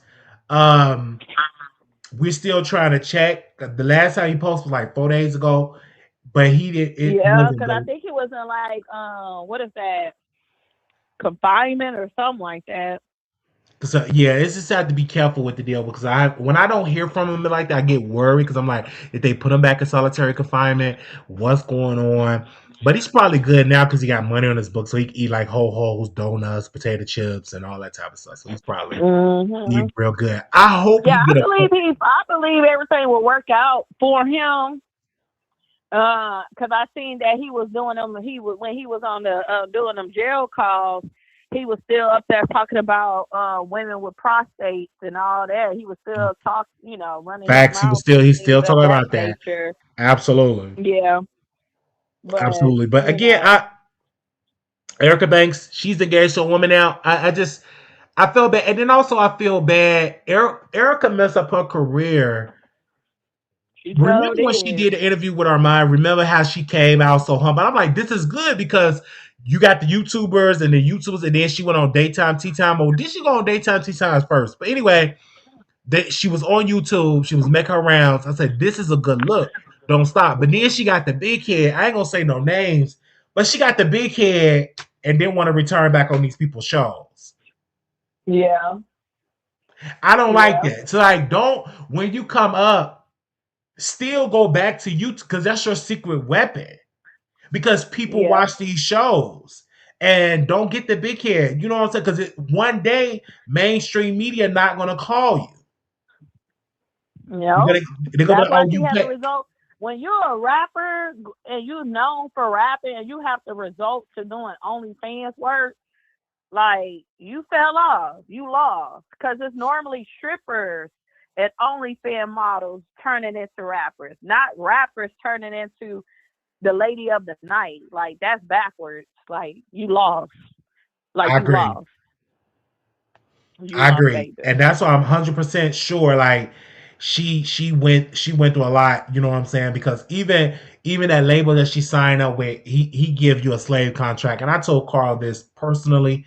We're still trying to check. The last time he posted was like 4 days ago, but he did. Yeah, because I think he was in like what is that, confinement or something like that. So yeah, it's just have to be careful with the deal because when I don't hear from him like that, I get worried because I'm like, if they put him back in solitary confinement, what's going on? But he's probably good now because he got money on his book, so he can eat like ho-hos, donuts, potato chips, and all that type of stuff. So he's probably eating real good. I hope. Yeah, I believe everything will work out for him. Because I seen that he was doing them. When he was on the doing them jail calls. He was still up there talking about women with prostates and all that. He was still talking, running. Facts. He's still talking about that. Absolutely. Yeah. Absolutely. But again, Erica Banks, she's engaged to a woman now. I feel bad, and then also I feel bad. Erica messed up her career. Remember when she did an interview with Armand? Remember how she came out so humble? I'm like, this is good because you got the YouTubers and the YouTubers, and then she went on Daytime Tea Time. Or did she go on Daytime Tea Times first? But anyway, she was on YouTube. She was making her rounds. I said, this is a good look. Don't stop. But then she got the big head. I ain't going to say no names, but she got the big head and didn't want to return back on these people's shows. Yeah. I don't like that. So, like, when you come up, still go back to YouTube because that's your secret weapon. Because people watch these shows and don't get the big head. You know what I'm saying? Because one day, mainstream media not going to call you. Yeah. That's why she has the results. When you're a rapper and you're known for rapping and you have the results to doing OnlyFans work, like, you fell off. You lost. Because it's normally strippers and OnlyFans models turning into rappers, not rappers turning into the lady of the night. Like, that's backwards. Like, you lost. Like, I agree. I agree. And that's why I'm 100% sure, like, she went through a lot, you know what I'm saying? Because even that label that she signed up with, he give you a slave contract. And I told Carl this personally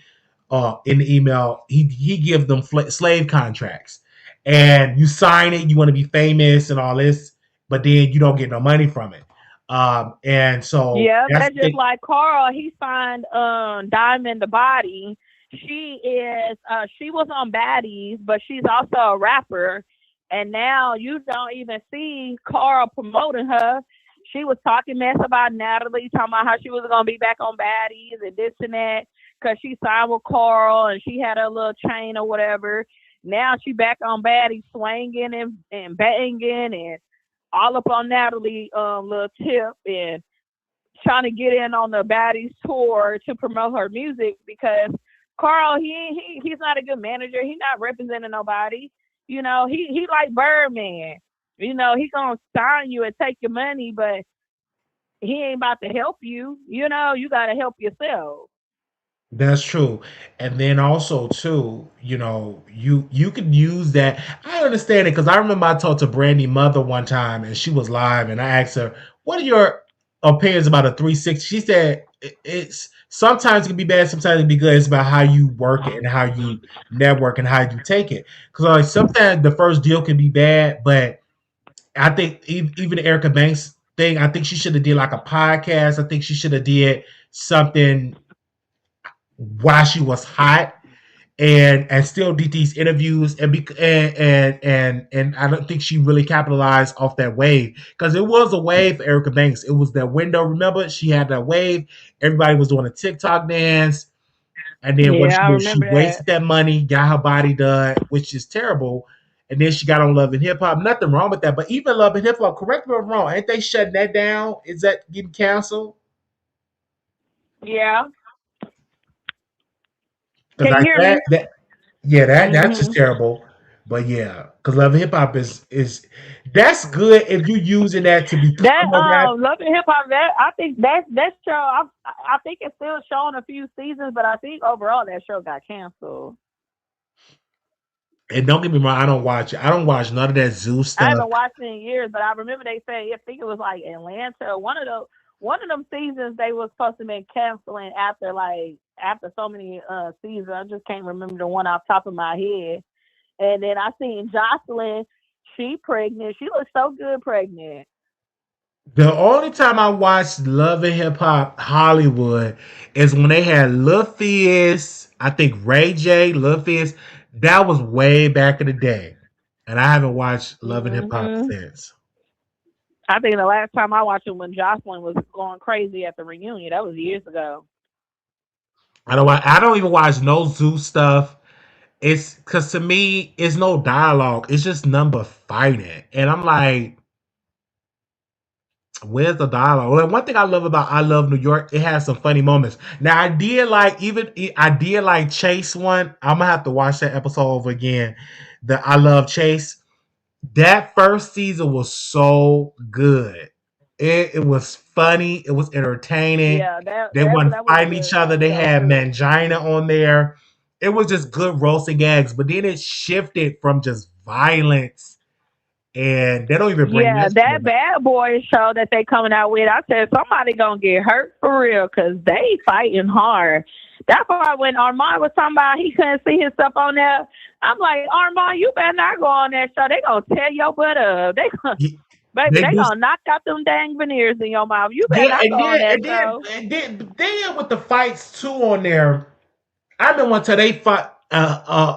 in the email. He gives them slave contracts. And you sign it, you want to be famous and all this, but then you don't get no money from it. And so that's just like Carl. He signed Diamond the Body. She was on Baddies, but she's also a rapper. And now you don't even see Carl promoting her. She was talking mess about Natalie, talking about how she was gonna be back on Baddies and this and that because she signed with Carl and she had a little chain or whatever. Now she back on Baddies, swinging and banging and all up on Natalie little tip and trying to get in on the Baddies tour to promote her music because Carl, he's not a good manager. He's not representing nobody. He like Birdman. He gonna sign you and take your money, but he ain't about to help you. You gotta help yourself. That's true. And then also too, you can use that. I understand it because I remember I talked to Brandy's mother one time and she was live and I asked her, what are your opinions about a 360? She said it's sometimes it can be bad, sometimes it can be good. It's about how you work it and how you network and how you take it. Because like sometimes the first deal can be bad, but I think even the Erica Banks thing, I think she should have did like a podcast. I think she should have did something while she was hot and still did these interviews and I don't think she really capitalized off that wave because it was a wave for Erica Banks. It was that window. Remember, she had that wave. Everybody was doing a TikTok dance, and then what Yeah, I she remember that. wasted that money, got her body done, which is terrible. And then she got on Love and Hip Hop. Nothing wrong with that, but even Love and Hip Hop, correct me if I'm wrong, ain't they shutting that down? Is that getting canceled? Yeah. Because Can you like hear me? that's just Mm-hmm. terrible. But yeah, because Love and Hip Hop is that's good if you using that to That become a rap. Love and Hip Hop. That I think that show. I think it's still showing a few seasons, but I think overall that show got canceled. And don't get me wrong, I don't watch it. I don't watch none of that Zoo I stuff. haven't watched it in years, but I remember they said I think it was like Atlanta. One of them seasons they was supposed to be canceling after so many seasons. I just can't remember the one off the top of my head. And then I seen Jocelyn. She pregnant. She looks so good pregnant. The only time I watched Love and Hip Hop Hollywood is when they had Lil Fizz, I think Ray J, Lil Fizz. That was way back in the day. And I haven't watched Love and Hip Hop Hmm. since. I think the last time I watched it when Jocelyn was going crazy at the reunion. That was years ago. I don't even watch no Zoo stuff. It's because to me, it's no dialogue. It's just number fighting. And I'm like, where's the dialogue? Well, one thing I love about I Love New York, it has some funny moments. Now I did like Chase one. I'm gonna have to watch that episode over again. The I Love Chase. That first season was so good. It was funny. It was entertaining. Yeah, They weren't that was a fighting each good other. They episode had too. Mangina on there. It was just good roasting gags. But then it shifted from just violence, and they don't even bring Yeah, that that shit back. Bad Boy show that they coming out with, I said somebody gonna get hurt for real because they fighting hard. That's why when Armand was talking about he couldn't see himself on there, I'm like, Armand, you better not go on that show. They gonna tear your butt up. They gonna, baby, They they do. gonna knock out them dang veneers in your mouth. You better not go on that show. Then with the fights too on there. I remember one time they fought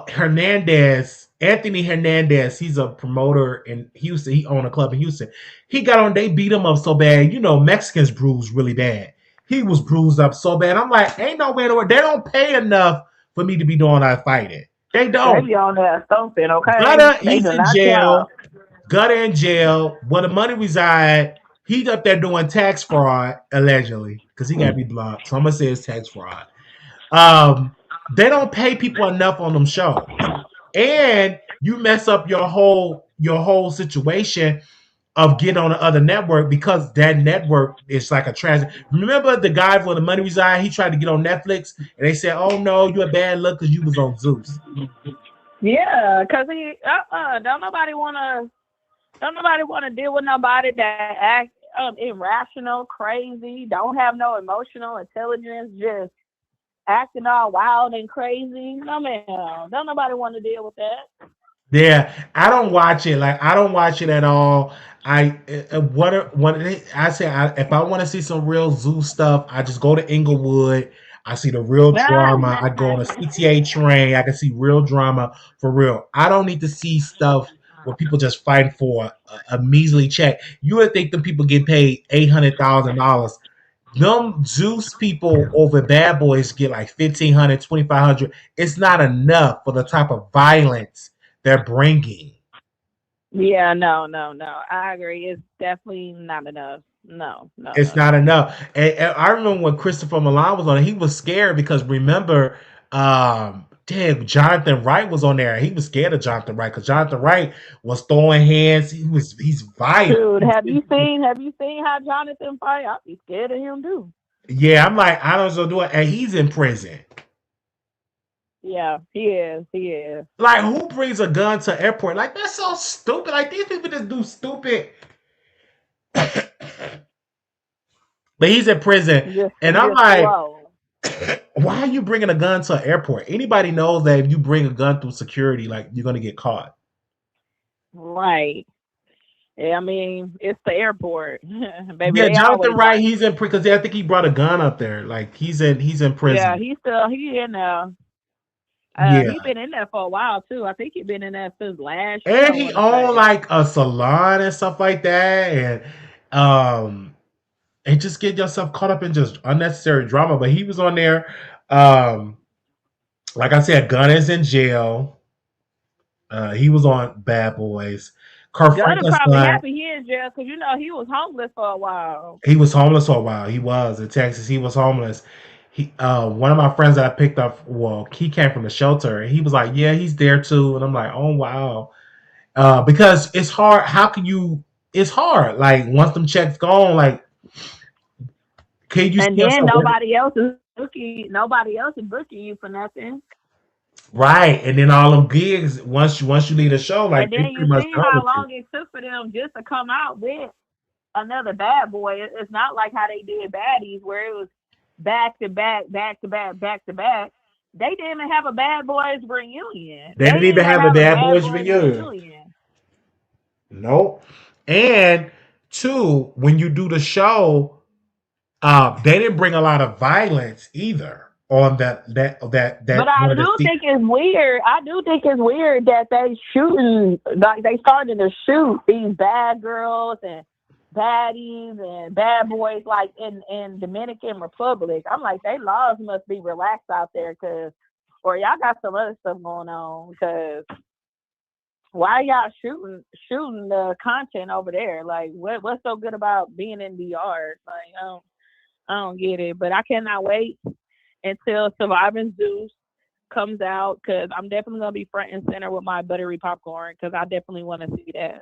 Hernandez, Anthony Hernandez. He's a promoter in Houston. He owned a club in Houston. He got on. They beat him up so bad. You know, Mexicans bruise really bad. He was bruised up so bad. I'm like, ain't no way in the world. They don't pay enough for me to be doing that fighting. They They don't. be on there stomping, okay? Gutter, They he's do in not care. jail. Gutter in jail. Where the money reside, he's up there doing tax fraud allegedly because he got to be blocked. So I'm gonna say it's tax fraud. Um, they don't pay people enough on them shows, and you mess up your whole situation of getting on the other network because that network is like a trans. Remember the guy for the money reside? He tried to get on Netflix, and they said, "Oh no, you're a bad luck because you was on Zeus." Yeah, cause he don't nobody wanna deal with nobody that act irrational, crazy, don't have no emotional intelligence, just acting all wild and crazy. No man, don't nobody want to deal with that. Yeah, I don't watch it. Like I don't watch it at all. What I say if I want to see some real zoo stuff, I just go to Inglewood. I see the real drama. I go on a CTA train. I can see real drama for real. I don't need to see stuff where people just fighting for a measly check. You would think the people get paid $800,000. Them Zeus people over Bad Boys get like 1,500, 2,500. It's not enough for the type of violence they're bringing. Yeah, no. I agree. It's definitely not enough. No, no, It's no, not no. enough. And I remember when Christopher Milan was on it, he was scared because remember, Jonathan Wright was on there. He was scared of Jonathan Wright because Jonathan Wright was throwing hands. He's violent. Dude, have you seen how Jonathan fight? I'd be scared of him too. Yeah, I'm like, I don't know do it. And he's in prison. Yeah, he is. He is. Like, who brings a gun to airport? Like, that's so stupid. Like, these people just do stupid. But he's in prison. And I'm Just like, slow. why are you bringing a gun to an airport? Anybody knows that if you bring a gun through security, like, you're going to get caught. Right. Yeah, I mean, it's the airport. Baby, Yeah, they Jonathan always Wright, watch. he's in prison because I think he brought a gun up there. Like, he's in Yeah, prison. he in there. Yeah. He been in there for a while too. I think he been in there since last year. And I he want to owned say. like a salon and stuff like that. And just get yourself caught up in just unnecessary drama. But he was on there. Um, like I said, Gunna is in jail. He was on Bad Boys. Kurt Gunna Franklin's probably son, happy he in jail because he was homeless for a while. he was homeless for a while. He was in Texas. He was homeless. He one of my friends that I picked up, well, he came from the shelter, and he was like, "Yeah, he's there too." And I'm like, "Oh wow," because it's hard. How can you? It's hard. Like once them checks gone, like can you see And then yourself working? nobody else is booking you for nothing. Right, and then all them gigs once you leave the show, like And they then pretty you much see done how with you. long it took for them just to come out with another Bad Boy. It's not like how they did Baddies where it was back to back, back to back, back to back. They didn't even have a Bad Boys reunion. They They didn't didn't even even have a have a Bad Bad Boys Boys reunion. reunion. Nope. And two, when you do the show, they didn't bring a lot of violence either on But that one of the I do think it's weird that they shooting like they started to shoot these bad girls and baddies and bad boys like in Dominican Republic. I'm like, they laws must be relaxed out there or y'all got some other stuff going on because why y'all shooting the content over there? Like what's so good about being in the yard? Like I don't get it. But I cannot wait until Surviving Zeus comes out because I'm definitely gonna be front and center with my buttery popcorn because I definitely want to see that.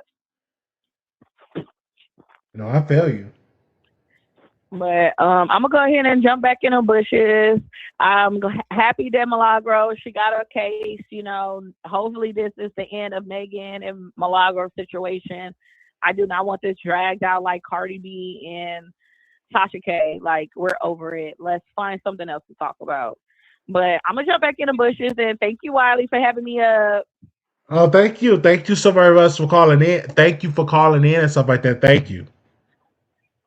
No, I feel you. But I'm gonna go ahead and jump back in the bushes. I'm happy that Milagro she got her case. Hopefully this is the end of Megan and Milagro situation. I do not want this dragged out like Cardi B and Tasha K. Like we're over it. Let's find something else to talk about. But I'm gonna jump back in the bushes and thank you, Wiley, for having me up. Oh, thank you. Thank you so very much for calling in. Thank you for calling in and stuff like that. Thank you.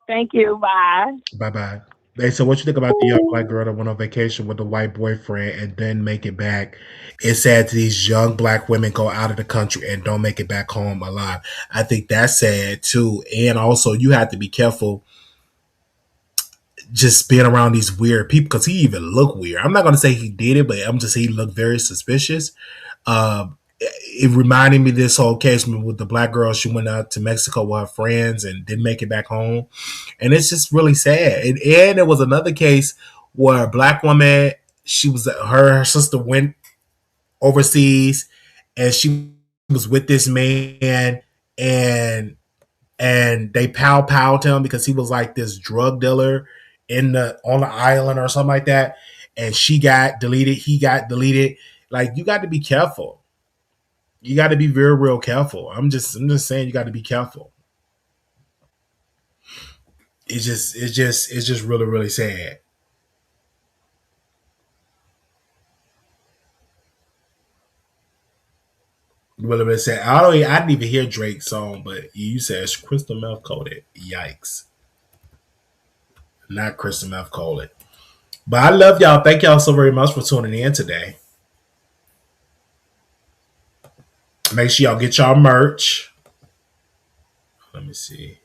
Thank you. Bye. Bye bye. Hey, so what you think about the young black girl that went on vacation with a white boyfriend and then make it back? It's sad that these young black women go out of the country and don't make it back home alive. I think that's sad too. And also, you have to be careful just being around these weird people because he even looked weird. I'm not going to say he did it, but I'm just saying he looked very suspicious. It reminded me of this whole case with the black girl. She went out to Mexico with her friends and didn't make it back home. And it's just really sad. And there was another case where a black woman, her sister went overseas and she was with this man and they powed him because he was like this drug dealer on the island or something like that. And she got deleted, he got deleted. Like you got to be careful. You got to be very real careful. I'm just saying you got to be careful. It's just really really sad. Really really sad. I didn't even hear Drake's song, but you said it's crystal meth coated. Yikes! Not crystal meth coated. But I love y'all. Thank y'all so very much for tuning in today. Make sure y'all get y'all merch. Let me see.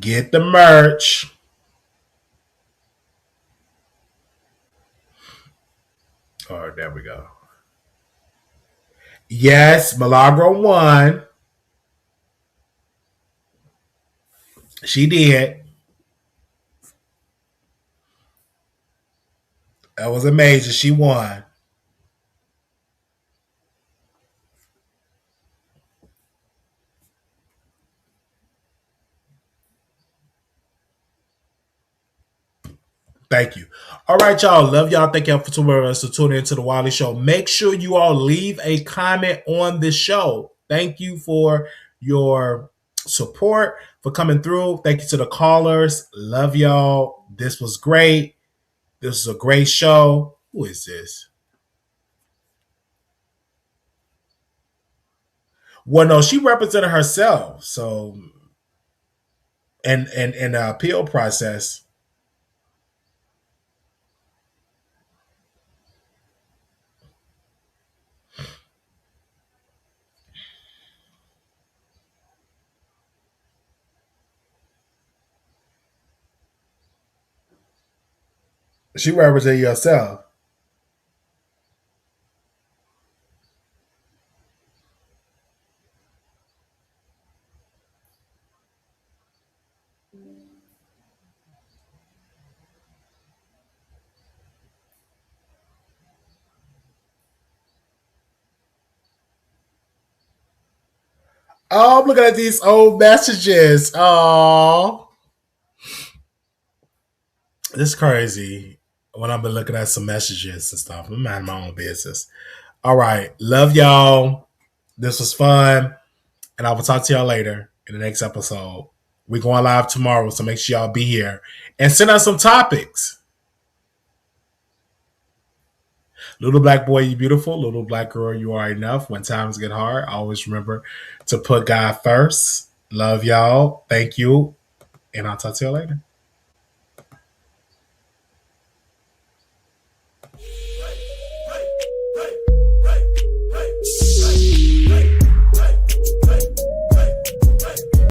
Get the merch. Oh, there we go. Yes, Milagro won. She did. That was amazing. She won. Thank you. All right, y'all. Love y'all. Thank y'all for tuning into the Wiley Show. Make sure you all leave a comment on this show. Thank you for your support, for coming through. Thank you to the callers. Love y'all. This was great. This is a great show. Who is this? Well, no, she represented herself. So, and the appeal process. She represented herself. Oh, I'm looking at these old messages. Oh, this is crazy. When I've been looking at some messages and stuff, I'm minding my own business. All right, love y'all. This was fun, and I will talk to y'all later in the next episode. We're going live tomorrow, so make sure y'all be here and send us some topics. Little black boy, you beautiful. Little black girl, you are enough. When times get hard, always remember to put God first. Love y'all. Thank you. And I'll talk to y'all later.